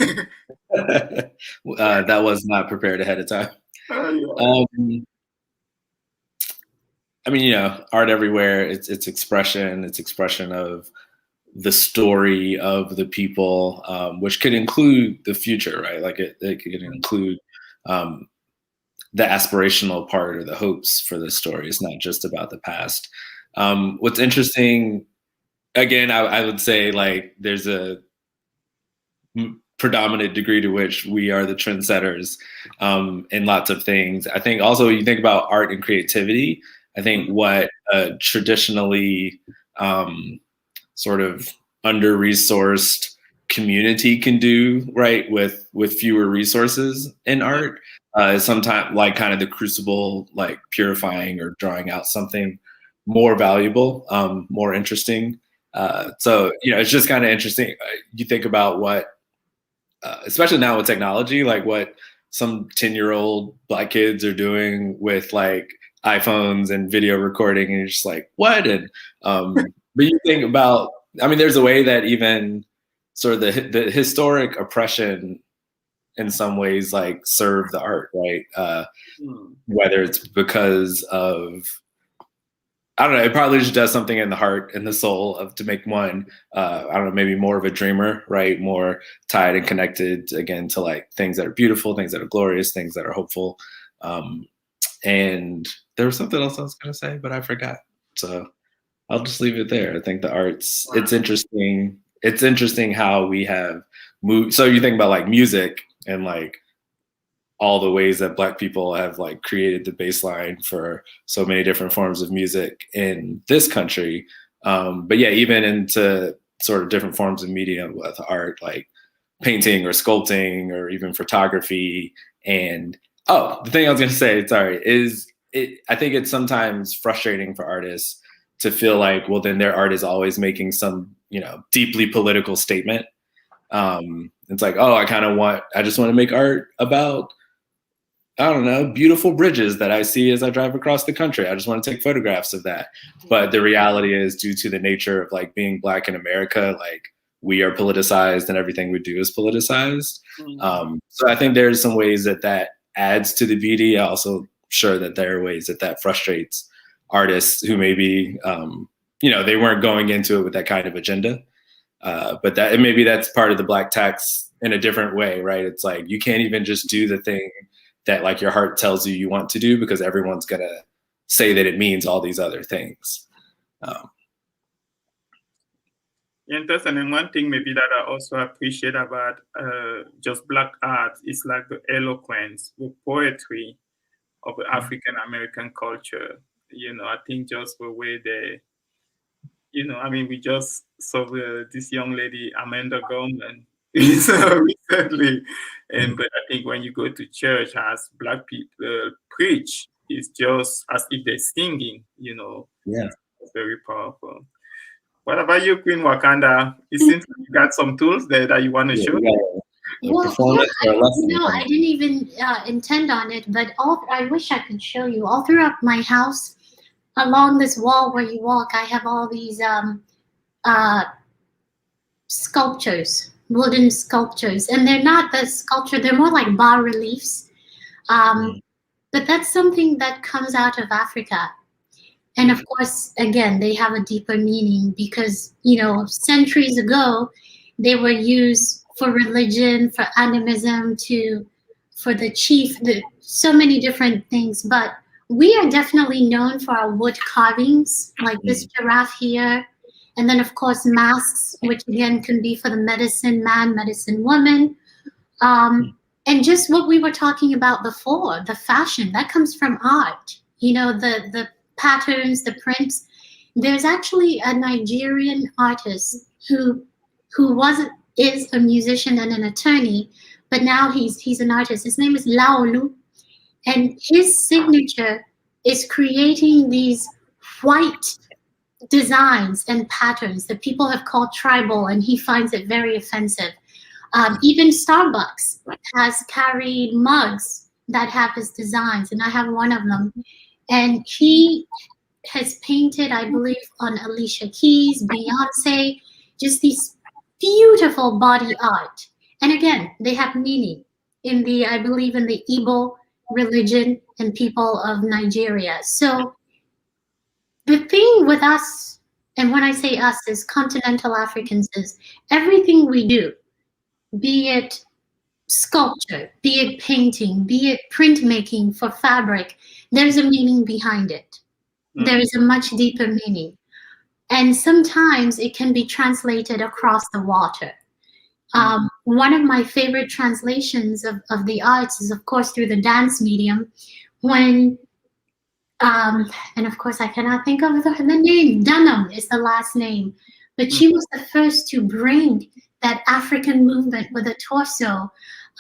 Speaker 2: That was not prepared ahead of time.
Speaker 1: Oh, yeah.
Speaker 2: I mean, art everywhere. It's expression. It's expression of the story of the people, which could include the future, right? Like it could include the aspirational part or the hopes for the story. It's not just about the past. What's interesting, again, I would say like there's a predominant degree to which we are the trendsetters in lots of things. I think also you think about art and creativity. I think what traditionally sort of under-resourced community can do, right, with fewer resources in art is sometimes like kind of the crucible, like purifying or drawing out something more valuable, more interesting. So, it's just kind of interesting. You think about what, especially now with technology, like what some 10-year-old Black kids are doing with like iPhones and video recording, and you're just like, what? And but you think about, I mean, there's a way that even sort of the historic oppression in some ways like serve the art, right? Whether it's because of, I don't know, it probably just does something in the heart and the soul of to make one, I don't know, maybe more of a dreamer, right? More tied and connected again to like things that are beautiful, things that are glorious, things that are hopeful. And there was something else I was going to say, but I forgot. So I'll just leave it there. I think the arts, it's interesting. It's interesting how we have moved. So you think about like music and like all the ways that Black people have like created the baseline for so many different forms of music in this country. But yeah, even into sort of different forms of media with art, like painting or sculpting or even photography. And the thing I was going to say, sorry, is I think it's sometimes frustrating for artists to feel like, well, then their art is always making some, deeply political statement. It's like, oh, I just want to make art about, I don't know, beautiful bridges that I see as I drive across the country. I just want to take photographs of that. But the reality is, due to the nature of like being Black in America, like we are politicized and everything we do is politicized. So I think there's some ways that adds to the beauty. I'm also sure that there are ways that frustrates artists who maybe, they weren't going into it with that kind of agenda. But maybe that's part of the Black tax in a different way, right? It's like, you can't even just do the thing that like your heart tells you want to do, because everyone's going to say that it means all these other things.
Speaker 1: Interesting. And one thing maybe that I also appreciate about just Black art is like the eloquence, the poetry of the African American culture. I think just the way they, we just saw this young lady, Amanda Gorman, recently. But I think when you go to church as Black people preach, it's just as if they're singing,
Speaker 2: Yeah.
Speaker 1: It's very powerful. What about you, Queen Wakanda? It seems like you got some tools there that you want to show.
Speaker 3: Well, I didn't even intend on it, but I wish I could show you. All throughout my house, along this wall where you walk, I have all these sculptures, wooden sculptures. And they're not the sculpture, they're more like bas reliefs. But that's something that comes out of Africa. And of course, again, they have a deeper meaning because, centuries ago, they were used for religion, for animism, for the chief, so many different things. But we are definitely known for our wood carvings, like this giraffe here. And then, of course, masks, which again can be for the medicine man, medicine woman, And just what we were talking about before, the fashion, that comes from art. You know, the patterns, the prints. There's actually a Nigerian artist who is a musician and an attorney, but now he's an artist. His name is Laolu, and his signature is creating these white designs and patterns that people have called tribal, and he finds it very offensive. Even Starbucks has carried mugs that have his designs, and I have one of them. And he has painted, I believe, on Alicia Keys, Beyonce, just these beautiful body art. And again, they have meaning in the, I believe, in the Igbo religion and people of Nigeria. So the thing with us, and when I say us, is continental Africans, is everything we do, be it sculpture, be it painting, be it printmaking for fabric, there's a meaning behind it. There is a much deeper meaning. And sometimes it can be translated across the water. One of my favorite translations of the arts is, of course, through the dance medium, when, and of course I cannot think of the name, Dunham is the last name, but she was the first to bring that African movement with a torso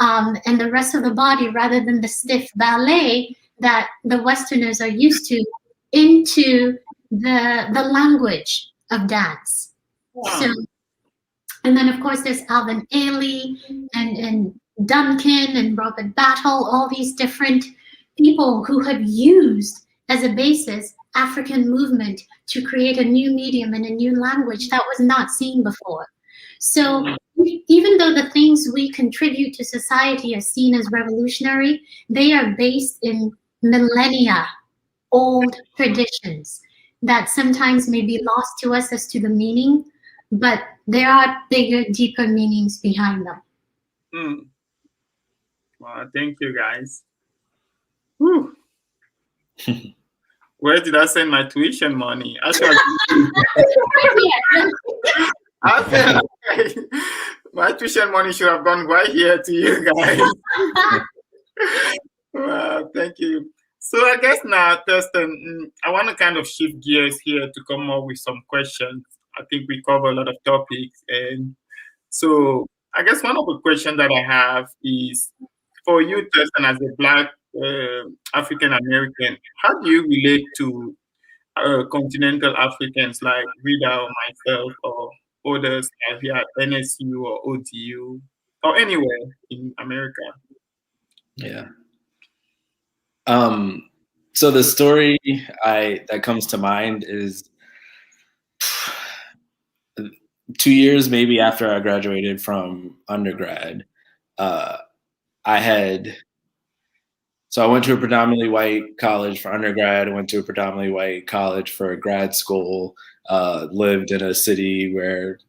Speaker 3: and the rest of the body, rather than the stiff ballet that the Westerners are used to, into the language of dance.
Speaker 1: Wow.
Speaker 3: So, and then of course there's Alvin Ailey and Duncan and Robert Battle, all these different people who have used as a basis African movement to create a new medium and a new language that was not seen before. So even though the things we contribute to society are seen as revolutionary, they are based in millennia old traditions that sometimes may be lost to us as to the meaning, but there are bigger, deeper meanings behind them.
Speaker 1: Wow, thank you, guys. Whew. Where did I send my tuition money? I feel like my tuition money should have gone right here to you guys. Wow, thank you. So I guess now, Thurston, I want to kind of shift gears here to come up with some questions. I think we cover a lot of topics. And so I guess one of the questions that I have is, for you, Thurston, as a Black African American, how do you relate to continental Africans like Rita or myself or others here at NSU or ODU or anywhere in America?
Speaker 2: Yeah. So the story that comes to mind is 2 years maybe after I graduated from undergrad. I went to a predominantly white college for undergrad. I went to a predominantly white college for grad school. Lived in a city where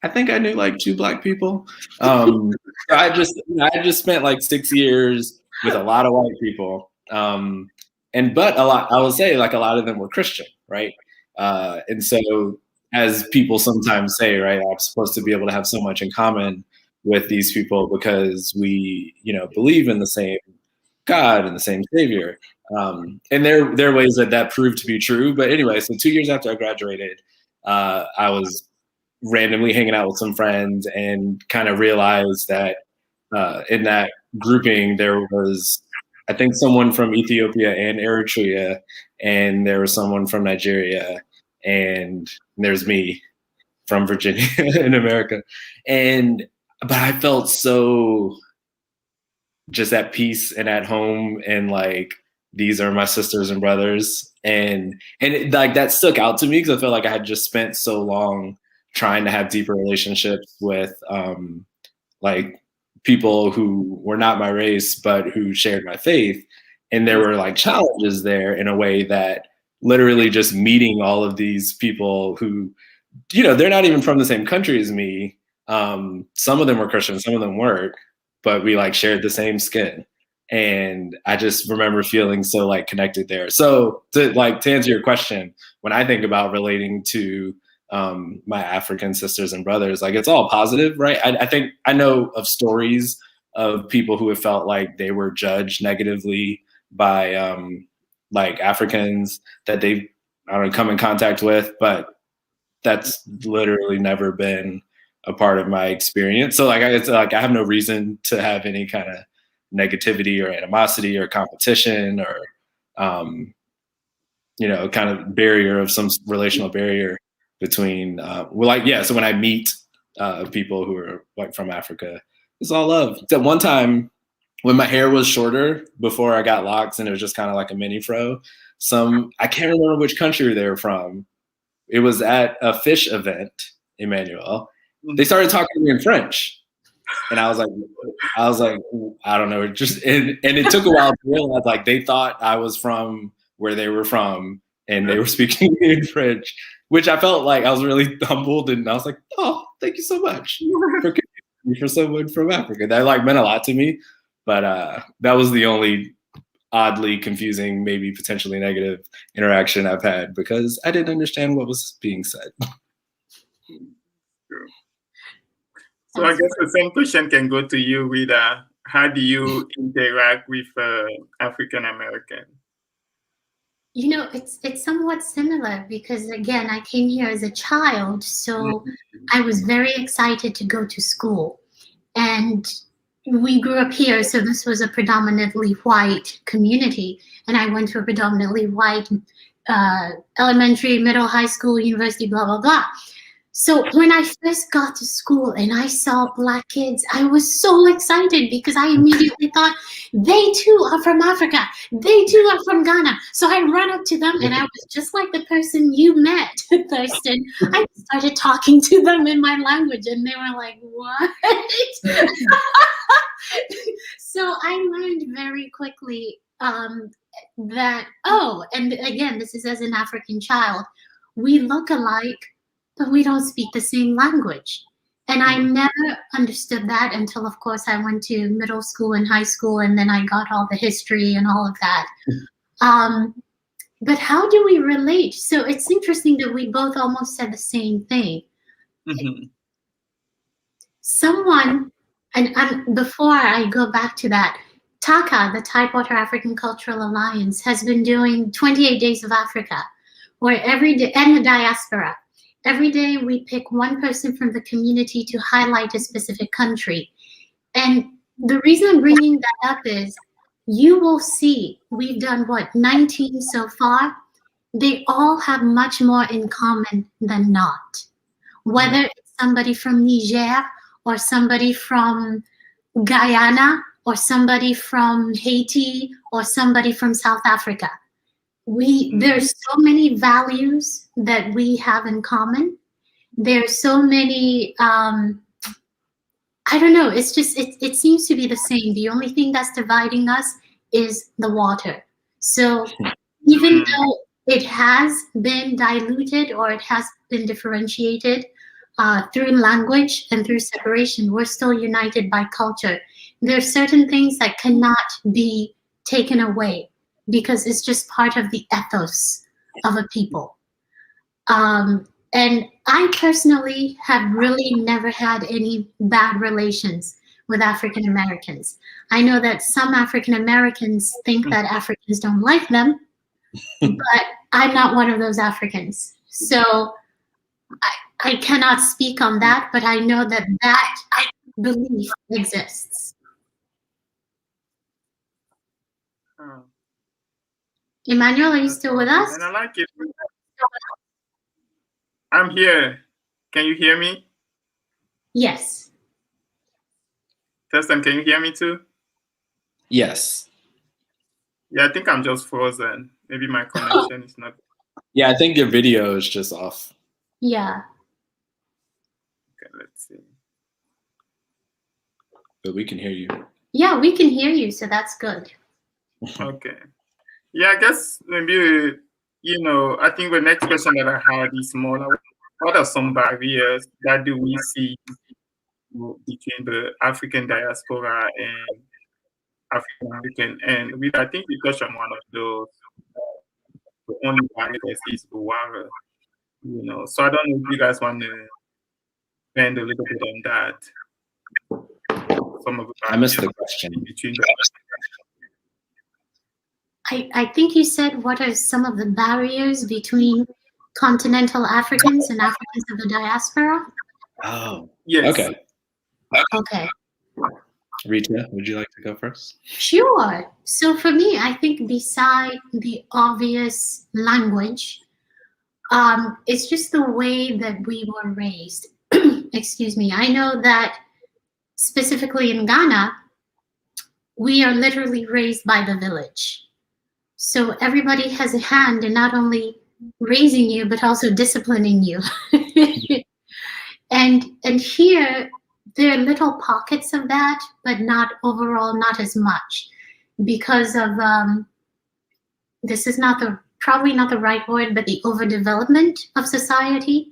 Speaker 2: I think I knew like 2 Black people. I just spent like 6 years with a lot of white people. But a lot, I will say, like a lot of them were Christian, right? And so, as people sometimes say, right, I'm supposed to be able to have so much in common with these people because we, believe in the same God and the same Savior. And there are ways that proved to be true. But anyway, so 2 years after I graduated, I was randomly hanging out with some friends and kind of realized that in that grouping there was, I think, someone from Ethiopia and Eritrea, and there was someone from Nigeria, and there's me from Virginia in America. But I felt so just at peace and at home, and like, these are my sisters and brothers. And like that stuck out to me because I felt like I had just spent so long trying to have deeper relationships with like people who were not my race, but who shared my faith. And there were like challenges there in a way that literally just meeting all of these people who, they're not even from the same country as me. Some of them were Christian, some of them weren't, but we like shared the same skin. And I just remember feeling so like connected there. So to answer your question, when I think about relating to my African sisters and brothers. Like, it's all positive, right? I think I know of stories of people who have felt like they were judged negatively by like Africans that they, I don't know, come in contact with, but that's literally never been a part of my experience. So like, it's like I have no reason to have any kind of negativity or animosity or competition or kind of barrier of some relational barrier between so when I meet people who are like from Africa, it's all love. At one time when my hair was shorter before I got locks and it was just kind of like a mini fro, I can't remember which country they were from. It was at a fish event, Emmanuel. They started talking to me in French. And I was like, I don't know. And it took a while to realize like they thought I was from where they were from and they were speaking in French, which I felt like I was really humbled. And I was like, oh, thank you so much for someone from Africa. That like meant a lot to me. But that was the only oddly confusing, maybe potentially negative interaction I've had because I didn't understand what was being said.
Speaker 1: So I guess the same question can go to you, Rita. How do you interact with African American?
Speaker 3: It's somewhat similar because again, I came here as a child, so I was very excited to go to school. And we grew up here, so this was a predominantly white community, and I went to a predominantly white elementary, middle, high school, university, blah, blah, blah. So when I first got to school and I saw Black kids, I was so excited because I immediately thought, they too are from Africa. They too are from Ghana. So I ran up to them and I was just like the person you met, Thurston. I started talking to them in my language and they were like, what? So I learned very quickly that, and again, this is as an African child, we look alike, but we don't speak the same language. And I never understood that until, of course, I went to middle school and high school, and then I got all the history and all of that. But how do we relate? So it's interesting that we both almost said the same thing. Mm-hmm. Someone, and before I go back to that, TACA, the Tidewater African Cultural Alliance, has been doing 28 Days of Africa, where every day, and the diaspora, every day we pick one person from the community to highlight a specific country. And the reason I'm bringing that up is you will see we've done 19 so far. They all have much more in common than not. Whether it's somebody from Niger or somebody from Guyana or somebody from Haiti or somebody from South Africa. There's so many values that we have in common. There's so many, I don't know, it's just, it seems to be the same. The only thing that's dividing us is the water. So even though it has been diluted or it has been differentiated through language and through separation, we're still united by culture. There are certain things that cannot be taken away, because it's just part of the ethos of a people. And I personally have really never had any bad relations with African Americans. I know that some African Americans think that Africans don't like them, but I'm not one of those Africans. So I cannot speak on that, but I know that belief exists. Emmanuel, are you still with us?
Speaker 1: And I like it. I'm here. Can you hear me?
Speaker 3: Yes.
Speaker 1: Thurston, can you hear me too?
Speaker 2: Yes.
Speaker 1: Yeah, I think I'm just frozen. Maybe my connection is not.
Speaker 2: Yeah, I think your video is just off.
Speaker 3: Yeah.
Speaker 1: Okay, let's see.
Speaker 2: But we can hear you.
Speaker 3: Yeah, we can hear you, so that's good.
Speaker 1: Okay. Yeah, I guess maybe, I think the next question that I had is more like, what are some barriers that do we see between the African diaspora and African American? And I think we touched on one of those. The only barrier is water. So I don't know if you guys want to spend a little bit on that. Some of the
Speaker 2: I missed the question.
Speaker 1: between
Speaker 3: I think you said what are some of the barriers between continental Africans and Africans of the diaspora?
Speaker 2: Oh,
Speaker 1: yes.
Speaker 2: okay.
Speaker 3: Okay.
Speaker 2: Rita, would you like to go first?
Speaker 3: Sure. So for me, I think beside the obvious language, it's just the way that we were raised. Excuse me. I know that specifically in Ghana, we are literally raised by the village. So everybody has a hand in not only raising you, but also disciplining you. and here, there are little pockets of that, but not overall, not as much, because of this is probably not the right word, but the overdevelopment of society.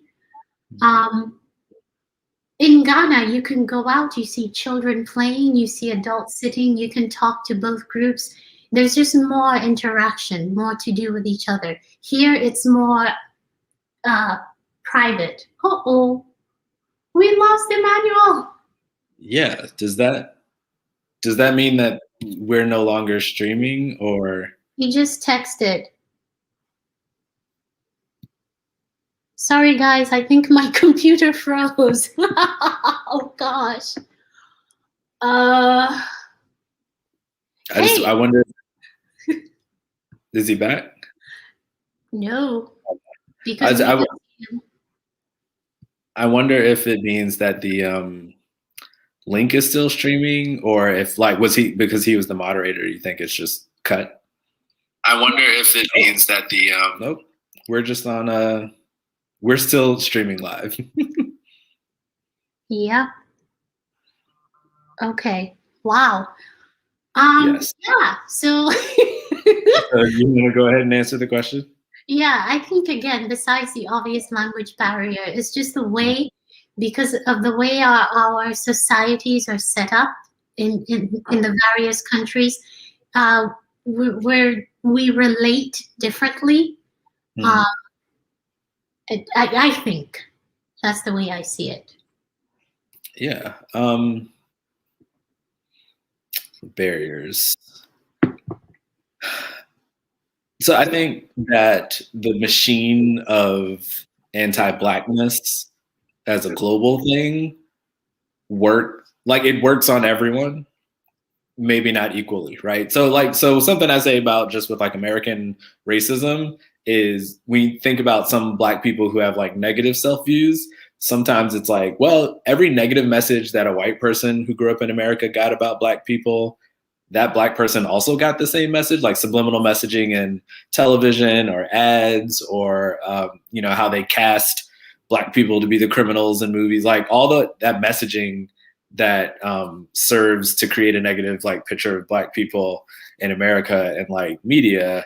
Speaker 3: In Ghana, you can go out, you see children playing, you see adults sitting, you can talk to both groups. There's just more interaction, more to do with each other. Here, it's more private. Uh-oh, we lost Emmanuel.
Speaker 2: Yeah. Does that mean that we're no longer streaming, or?
Speaker 3: He just texted. Sorry, guys, I think my computer froze. Oh, gosh.
Speaker 2: I wonder, is he back?
Speaker 3: No. Because
Speaker 2: I wonder if it means that the link is still streaming, or if because he was the moderator, you think it's just cut? I wonder if it means that nope, we're just on we're still streaming live.
Speaker 3: Yeah. Okay. Wow.
Speaker 2: Yes.
Speaker 3: Yeah. So
Speaker 2: you want to go ahead and answer the question?
Speaker 3: Yeah, I think again, besides the obvious language barrier, it's just the way, because of the way our societies are set up in the various countries, we relate differently. I think that's the way I see it.
Speaker 2: Yeah. Barriers. So I think that the machine of anti-Blackness as a global thing it works on everyone, maybe not equally, right? So something I say about just with like American racism is we think about some Black people who have like negative self-views. Sometimes it's like, well, every negative message that a white person who grew up in America got about Black people, that Black person also got the same message, like subliminal messaging in television or ads, or how they cast Black people to be the criminals in movies, like all that messaging that serves to create a negative like picture of Black people in America and like media.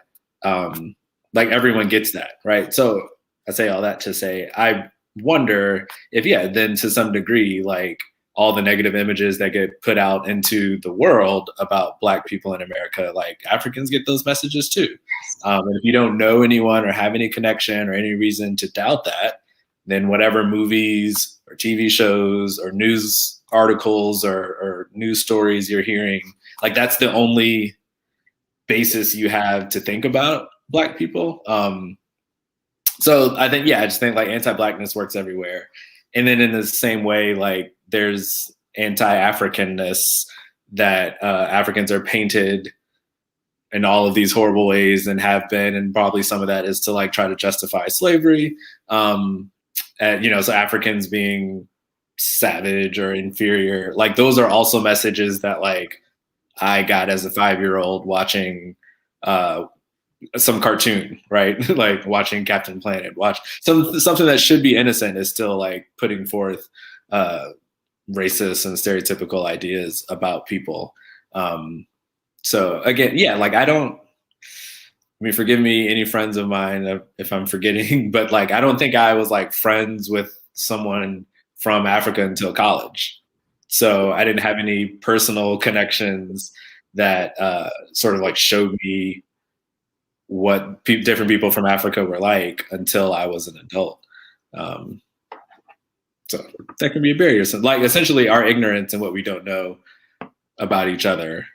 Speaker 2: Like everyone gets that, right? So I say all that to say, I wonder if, then to some degree, like all the negative images that get put out into the world about Black people in America, like Africans get those messages too. And if you don't know anyone or have any connection or any reason to doubt that, then whatever movies or TV shows or news articles or news stories you're hearing, like that's the only basis you have to think about Black people. So I think, I just think like anti-Blackness works everywhere. And then in the same way, like there's anti-Africanness that Africans are painted in all of these horrible ways and have been, and probably some of that is to like try to justify slavery. So Africans being savage or inferior, like those are also messages that like I got as a 5-year-old watching some cartoon, right? Like watching Captain Planet, watch something that should be innocent is still like putting forth racist and stereotypical ideas about people. So again, like forgive me, any friends of mine if I'm forgetting, but like I don't think I was like friends with someone from Africa until college. So I didn't have any personal connections that sort of like showed me what different people from Africa were like until I was an adult. So that can be a barrier. So like essentially our ignorance and what we don't know about each other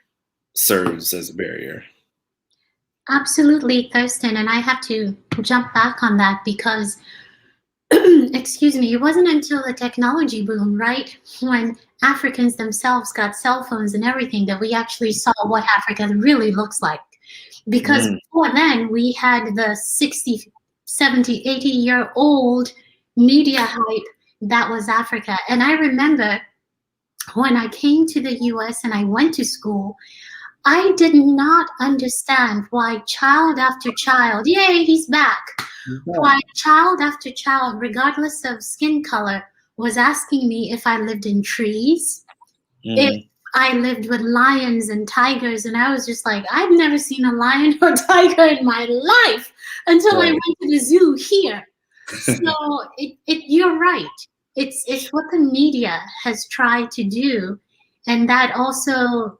Speaker 2: serves as a barrier.
Speaker 3: Absolutely, Thurston. And I have to jump back on that because, excuse me, it wasn't until the technology boom, right? When Africans themselves got cell phones and everything that we actually saw what Africa really looks like. Because before then, we had the 60, 70, 80-year-old media hype that was Africa. And I remember when I came to the US and I went to school, I did not understand why child after child, yay, he's back. Why child after child, regardless of skin color, was asking me if I lived in trees, if I lived with lions and tigers. And I was just like, I've never seen a lion or tiger in my life until I went to the zoo here. So you're right. It's what the media has tried to do. And that also,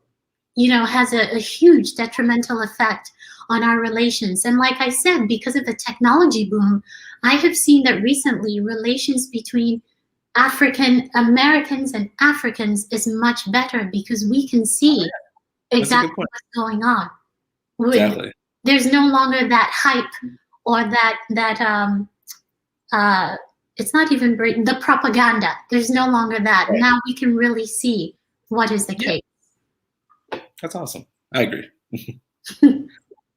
Speaker 3: has a huge detrimental effect on our relations. And like I said, because of the technology boom, I have seen that recently relations between African Americans and Africans is much better because we can see exactly what's going on.
Speaker 2: Exactly.
Speaker 3: There's no longer that hype or that it's not even the propaganda. There's no longer that. Right. Now we can really see what is the case.
Speaker 2: That's awesome. I agree.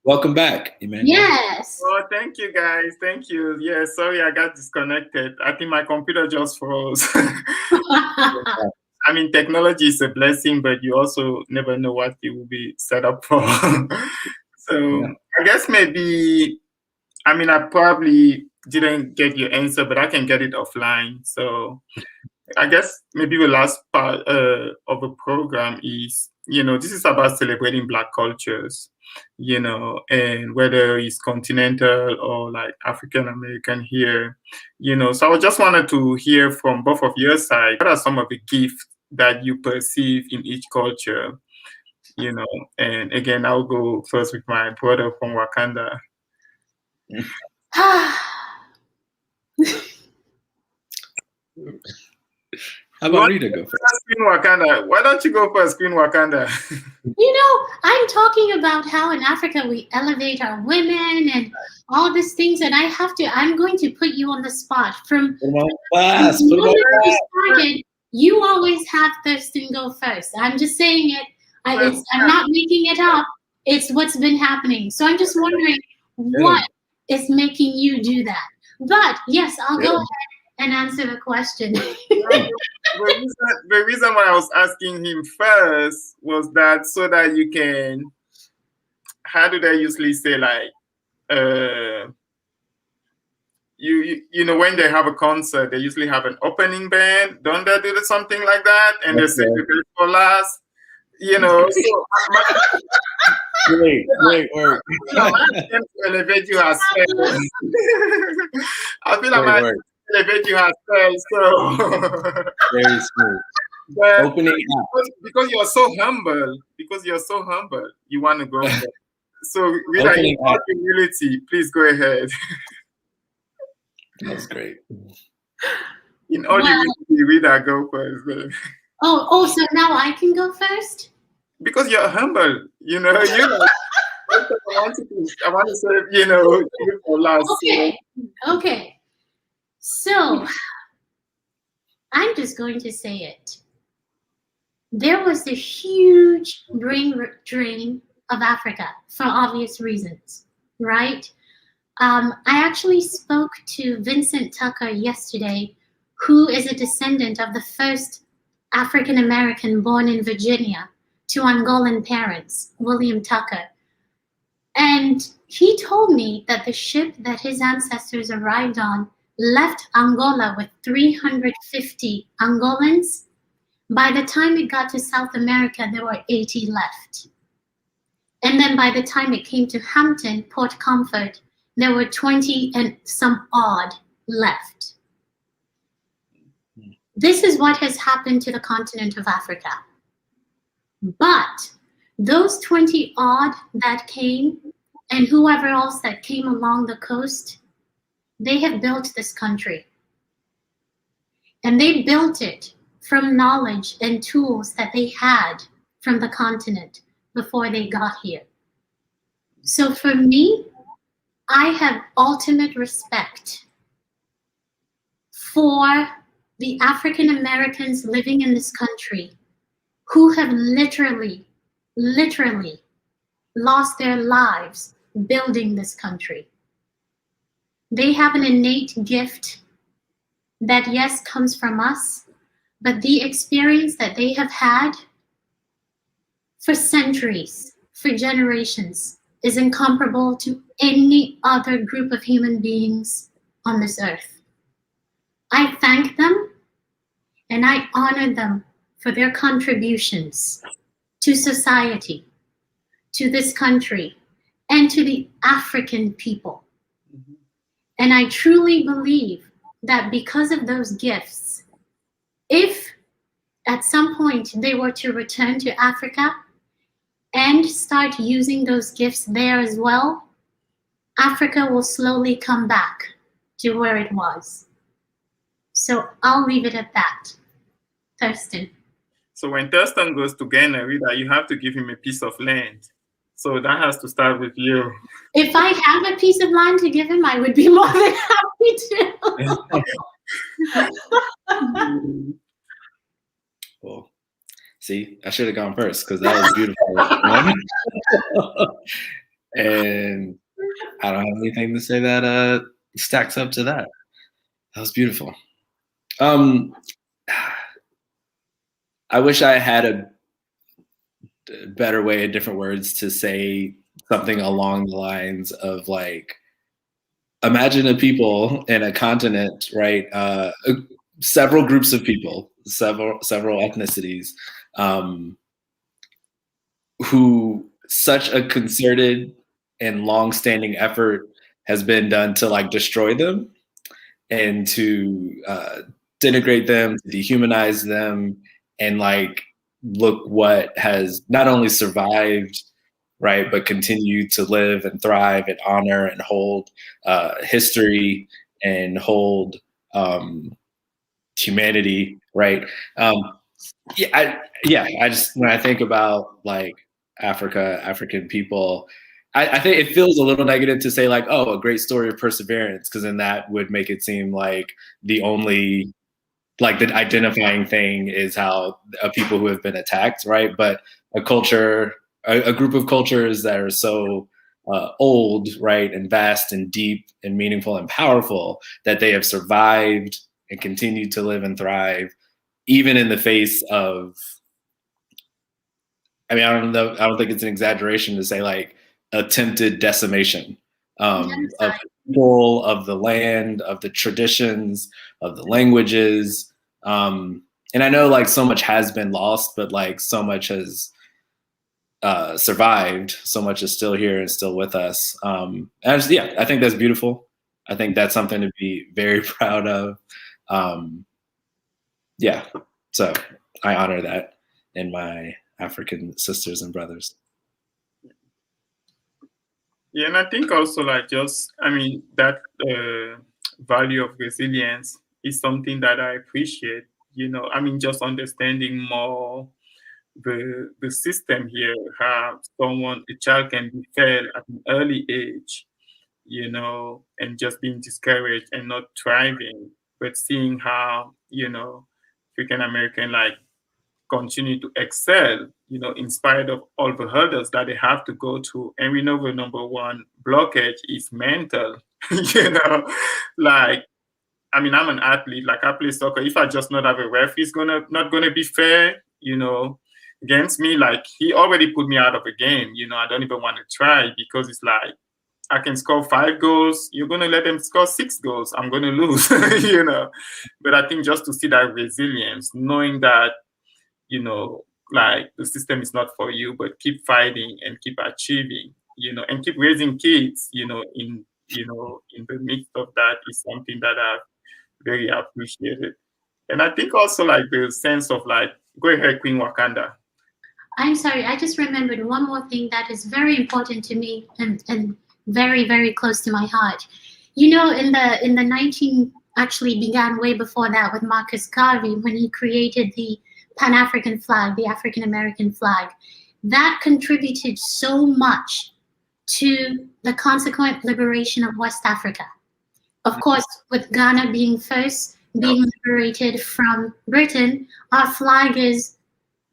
Speaker 2: Welcome back, Emmanuel.
Speaker 3: Yes.
Speaker 1: Oh, thank you, guys. Thank you. Yeah, sorry I got disconnected. I think my computer just froze. I mean, technology is a blessing, but you also never know what it will be set up for. So I guess maybe, I probably didn't get your answer, but I can get it offline. So I guess maybe the last part of the program is, this is about celebrating Black cultures, and whether it's continental or like African American here, So I just wanted to hear from both of your side. What are some of the gifts that you perceive in each culture, And again, I'll go first with my brother from Wakanda.
Speaker 2: How about Rita go first?
Speaker 1: Queen Wakanda. Why don't you go first, Queen Wakanda?
Speaker 3: I'm talking about how in Africa we elevate our women and all these things, and I'm going to put you on the spot. From
Speaker 2: class.
Speaker 3: You always have Thurston go first. I'm just saying it. I'm not making it up. It's what's been happening. So I'm just wondering what is making you do that. But yes, I'll go ahead and answer the question.
Speaker 1: The reason why I was asking him first was that so that you can, how do they usually say, like, when they have a concert, they usually have an opening band. Don't they do something like that? And they say the best for last. So
Speaker 2: great work.
Speaker 1: Elevate you ourselves. I feel like I elevate you ourselves. So
Speaker 2: very smooth.
Speaker 1: But
Speaker 2: opening
Speaker 1: because you're so humble, you want to go there. So Rita, in all humility, please go ahead.
Speaker 2: That's great.
Speaker 1: In all humility, Rita, go first.
Speaker 3: Oh, so now I can go first?
Speaker 1: Because you're humble, I want to say, for last.
Speaker 3: Okay. So I'm just going to say it. There was this huge brain drain of Africa for obvious reasons, right? I actually spoke to Vincent Tucker yesterday, who is a descendant of the first African American born in Virginia to Angolan parents, William Tucker. And he told me that the ship that his ancestors arrived on left Angola with 350 Angolans. By the time it got to South America, there were 80 left. And then by the time it came to Hampton, Port Comfort, there were 20 and some odd left. This is what has happened to the continent of Africa. But those 20 odd that came, and whoever else that came along the coast, they have built this country. And they built it from knowledge and tools that they had from the continent before they got here. So for me, I have ultimate respect for the African Americans living in this country who have literally lost their lives building this country. They have an innate gift that, yes, comes from us, but the experience that they have had for centuries, for generations, is incomparable to any other group of human beings on this earth. I thank them and I honor them for their contributions to society, to this country, and to the African people. And I truly believe that because of those gifts, if at some point they were to return to Africa and start using those gifts there as well, Africa will slowly come back to where it was. So I'll leave it at that. Thurston.
Speaker 1: So when Thurston goes to Ghana, Rita, you have to give him a piece of land. So that has to start with you.
Speaker 3: If I have a piece of land to give him, I would be more than happy to.
Speaker 2: Well, see, I should have gone first because that was beautiful. And I don't have anything to say that stacks up to that. That was beautiful. I wish I had a better way, in different words, to say something along the lines of like, imagine a people in a continent, right? Several groups of people, several ethnicities, who such a concerted and long-standing effort has been done to like destroy them and to denigrate them, to dehumanize them, and like look what has not only survived, right, but continued to live and thrive and honor and hold history and hold humanity, right? I just, when I think about like Africa, African people, I think it feels a little negative to say like, oh, a great story of perseverance, because then that would make it seem like the only, like the identifying thing is how people who have been attacked, right? But a culture, a group of cultures that are so old, right, and vast and deep and meaningful and powerful that they have survived and continue to live and thrive, even in the face of, I mean, I don't think it's an exaggeration to say like attempted decimation of people, of the land, of the traditions, of the languages. And I know like so much has been lost, but like so much has survived, so much is still here and still with us. And I think that's beautiful. I think that's something to be very proud of. So I honor that in my African sisters and brothers.
Speaker 1: Yeah, and I think also like that value of resilience is something that I appreciate. Just understanding more the system here, how a child can be fed at an early age, and just being discouraged and not thriving, but seeing how, African American continue to excel, in spite of all the hurdles that they have to go through. And we know the number one blockage is mental, I'm an athlete, I play soccer. If I just not have a ref, he's not gonna be fair, against me. He already put me out of the game, I don't even want to try, because it's I can score 5 goals, you're gonna let them score 6 goals, I'm gonna lose, But I think just to see that resilience, knowing that, the system is not for you, but keep fighting and keep achieving, and keep raising kids, in the midst of that is something that I've very appreciated. And I think also the sense of go ahead, Queen Wakanda.
Speaker 3: I'm sorry, I just remembered one more thing that is very important to me and very, very close to my heart. In the actually began way before that with Marcus Garvey when he created the Pan-African flag, the African American flag. That contributed so much to the consequent liberation of West Africa. Of course, with Ghana being first, being liberated from Britain, our flag is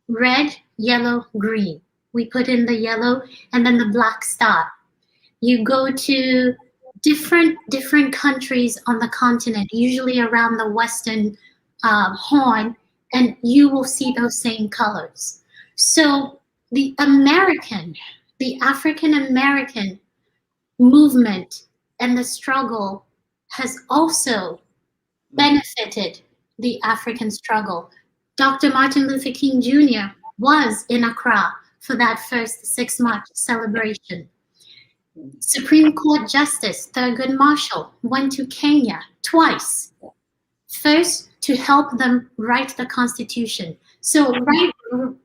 Speaker 3: red, yellow, green. We put in the yellow and then the black star. You go to different countries on the continent, usually around the Western Horn, and you will see those same colors. So the African American movement and the struggle has also benefited the African struggle. Dr. Martin Luther King Jr. was in Accra for that first 6-month celebration. Supreme Court Justice Thurgood Marshall went to Kenya twice. First, to help them write the Constitution. So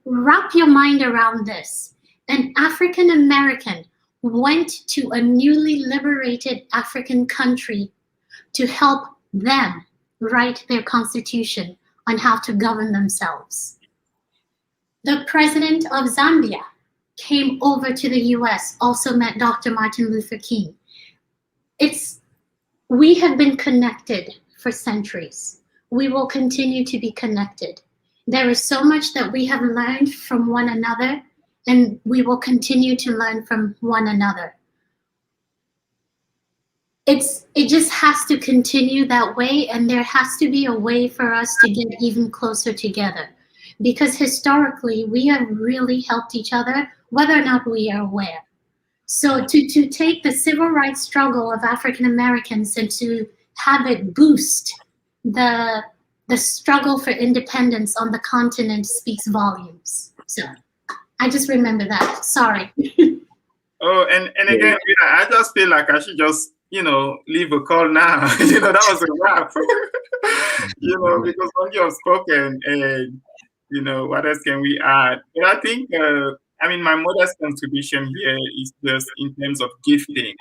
Speaker 3: wrap your mind around this. An African American went to a newly liberated African country to help them write their Constitution on how to govern themselves. The president of Zambia came over to the US, also met Dr. Martin Luther King. We have been connected for centuries. We will continue to be connected. There is so much that we have learned from one another, and we will continue to learn from one another. It just has to continue that way, and there has to be a way for us to get even closer together. Because historically, we have really helped each other, whether or not we are aware. So to take the civil rights struggle of African Americans and to have it boost the struggle for independence on the continent speaks volumes. So I just remember that. Sorry.
Speaker 1: Oh, and again, I just feel like I should just, leave a call now. That was a wrap. Because when you have spoken, and what else can we add? But I think, my mother's contribution here is just in terms of gifting.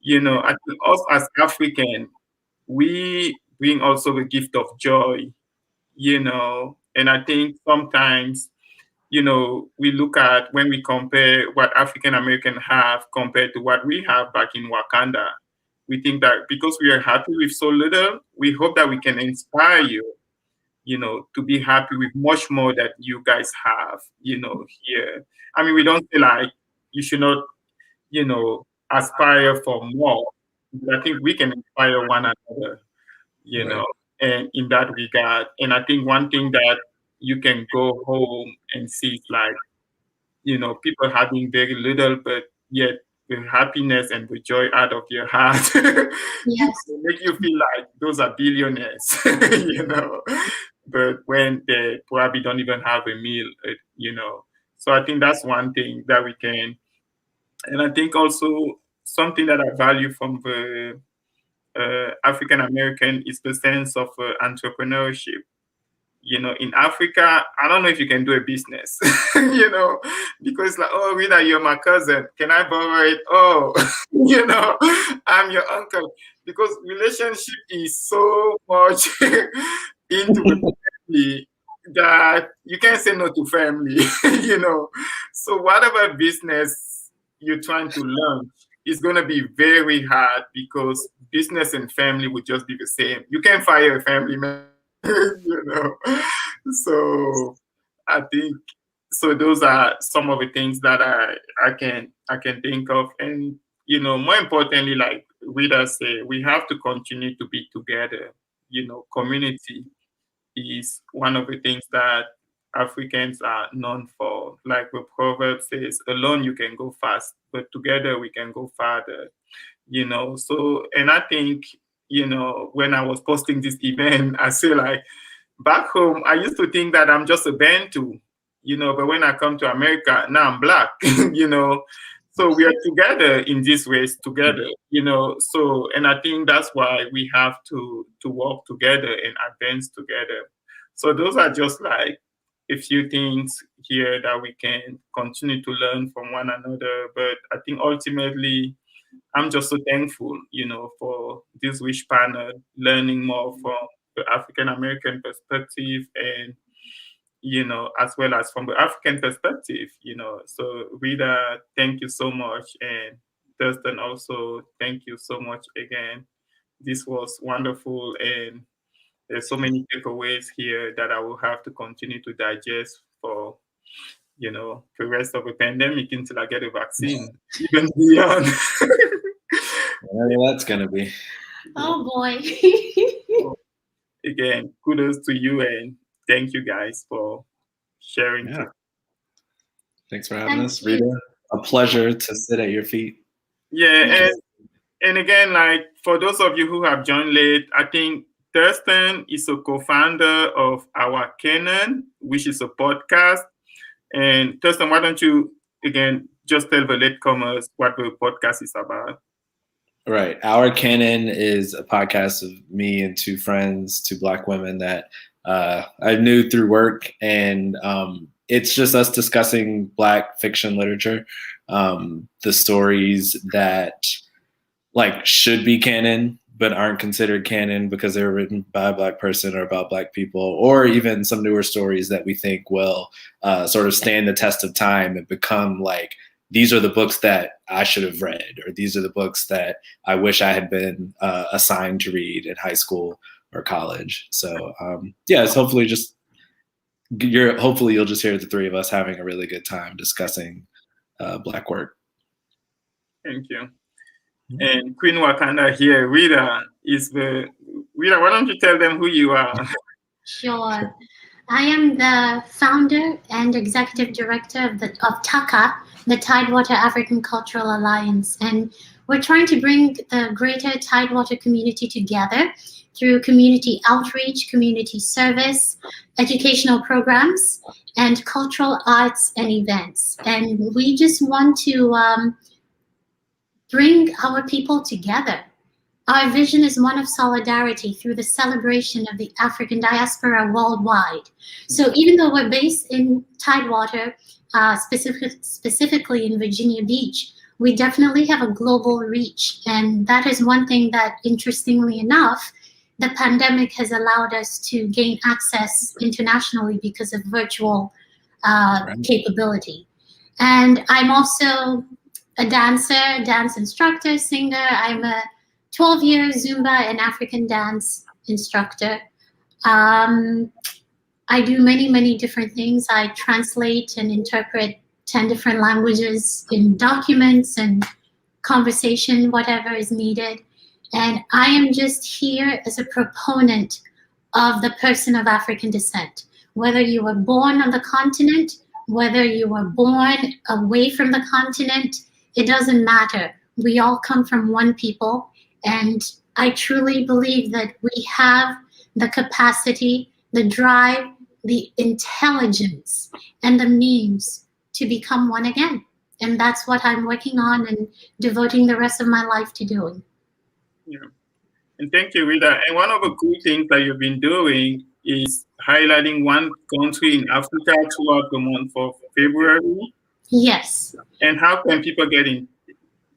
Speaker 1: I think us as African, we bring also the gift of joy, and I think sometimes, we look at when we compare what African American have compared to what we have back in Wakanda, we think that because we are happy with so little, we hope that we can inspire you, to be happy with much more that you guys have, here. We don't feel like you should not, aspire for more. But I think we can inspire one another,
Speaker 2: Right.
Speaker 1: and in that regard. And I think one thing that you can go home and see is like, people having very little, but yet with happiness and with joy out of your heart,
Speaker 3: Yes.
Speaker 1: make you feel like those are billionaires, but when they probably don't even have a meal, So I think that's one thing that we can, and I think also something that I value from the African American is the sense of entrepreneurship. In Africa, I don't know if you can do a business, because like, oh, Rita, you're my cousin. Can I borrow it? Oh, I'm your uncle. Because relationship is so much into the family that you can't say no to family, So whatever business you're trying to learn is going to be very hard because business and family would just be the same. You can't fire a family member. So I think those are some of the things that I can think of, and more importantly, like readers say, we have to continue to be together. Community is one of the things that Africans are known for. Like the proverb says, alone you can go fast, but together we can go farther. So, and I think, when I was posting this event, I say like, back home, I used to think that I'm just a Bantu, but when I come to America, now I'm Black, So we are together in these ways together, So, and I think that's why we have to work together and advance together. So those are just like a few things here that we can continue to learn from one another. But I think ultimately, I'm just so thankful, for this rich panel, learning more from the African American perspective and, as well as from the African perspective, So Rita, thank you so much. And Thurston also, thank you so much again. This was wonderful. And there's so many takeaways here that I will have to continue to digest for, the rest of the pandemic until I get a vaccine, even beyond.
Speaker 2: Whatever that's going to be.
Speaker 3: Oh boy.
Speaker 1: Again, kudos to you and thank you guys for sharing.
Speaker 2: Yeah. Thanks for having us,
Speaker 3: you.
Speaker 2: Rita. A pleasure to sit at your feet.
Speaker 1: Yeah,
Speaker 3: Yes.
Speaker 1: and again, like for those of you who have joined late, I think Thurston is a co-founder of Our Canon, which is a podcast. And Thurston, why don't you again just tell the latecomers what the podcast is about?
Speaker 2: Right. Our Canon is a podcast of me and two friends, two Black women that I knew through work. And it's just us discussing Black fiction literature, the stories that like should be canon, but aren't considered canon because they were written by a Black person or about Black people, or even some newer stories that we think will sort of stand the test of time and become like, these are the books that I should have read, or these are the books that I wish I had been assigned to read in high school or college. So it's hopefully you'll just hear the three of us having a really good time discussing Black work.
Speaker 1: Thank you. And Queen Wakanda here, Rita, why don't you tell them who you are?
Speaker 3: Sure. I am the founder and executive director of TACA, the Tidewater African Cultural Alliance. And we're trying to bring the greater Tidewater community together through community outreach, community service, educational programs, and cultural arts and events. And we just want to bring our people together. Our vision is one of solidarity through the celebration of the African diaspora worldwide. So even though we're based in Tidewater, specifically in Virginia Beach, we definitely have a global reach. And that is one thing that, interestingly enough, the pandemic has allowed us to gain access internationally because of virtual capability. And I'm also a dancer, dance instructor, singer. I'm a 12-year Zumba and African dance instructor. I do many, many different things. I translate and interpret 10 different languages in documents and conversation, whatever is needed. And I am just here as a proponent of the person of African descent. Whether you were born on the continent, whether you were born away from the continent, it doesn't matter. We all come from one people. And I truly believe that we have the capacity, the drive, the intelligence, and the means to become one again. And that's what I'm working on and devoting the rest of my life to doing.
Speaker 1: Yeah. And thank you, Rita. And one of the cool things that you've been doing is highlighting one country in Africa throughout the month of February.
Speaker 3: Yes.
Speaker 1: And how can people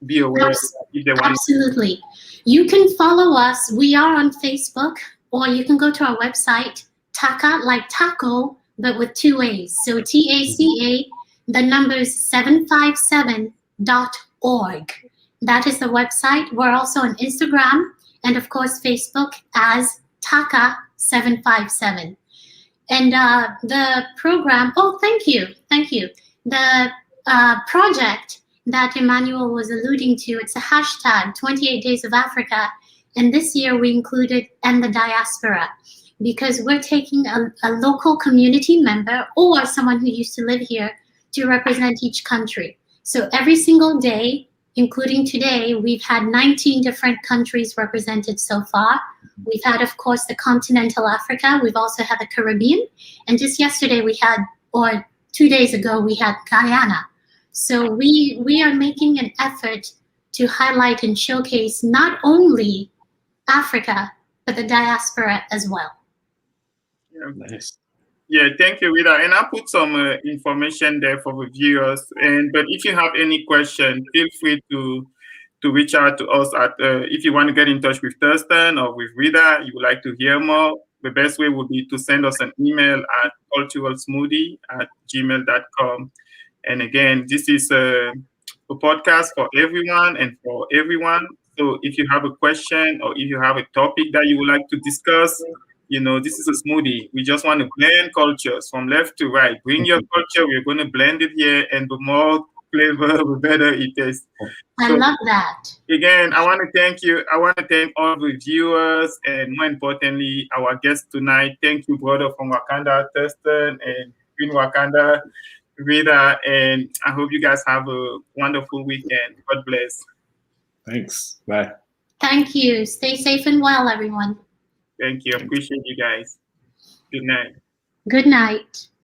Speaker 1: be aware if they want?
Speaker 3: Absolutely. You can follow us. We are on Facebook, or you can go to our website, TACA, like taco, but with 2 A's. So TACA, the number is 757.org. That is the website. We're also on Instagram and, of course, Facebook as TACA757. And the program, thank you. The project that Emmanuel was alluding to, it's a hashtag, 28 Days of Africa. And this year we included "and the diaspora," because we're taking a local community member or someone who used to live here to represent each country. So every single day, including today, we've had 19 different countries represented so far. We've had, of course, the continental Africa. We've also had the Caribbean. And just yesterday or 2 days ago, we had Guyana. So we are making an effort to highlight and showcase not only Africa, but the diaspora as well.
Speaker 1: Yeah.
Speaker 2: Nice.
Speaker 1: Yeah, thank you, Rita. And I'll put some information there for the viewers. But if you have any question, feel free to to reach out to us at if you want to get in touch with Thurston or with Rita, you would like to hear more, the best way would be to send us an email at culturalsmoothie@gmail.com. And again, this is a podcast for everyone and for everyone. So if you have a question or if you have a topic that you would like to discuss, this is a smoothie. We just want to blend cultures from left to right. Bring your culture, we're going to blend it here, and the more flavor, the better it is.
Speaker 3: I love that.
Speaker 1: Again, I want to thank you. I want to thank all the viewers and more importantly, our guest tonight. Thank you, brother from Wakanda, Thurston, and Queen Wakanda, Rita, and I hope you guys have a wonderful weekend. God bless.
Speaker 2: Thanks. Bye.
Speaker 3: Thank you. Stay safe and well, everyone.
Speaker 1: Thank you. Appreciate you guys. Good night.
Speaker 3: Good night.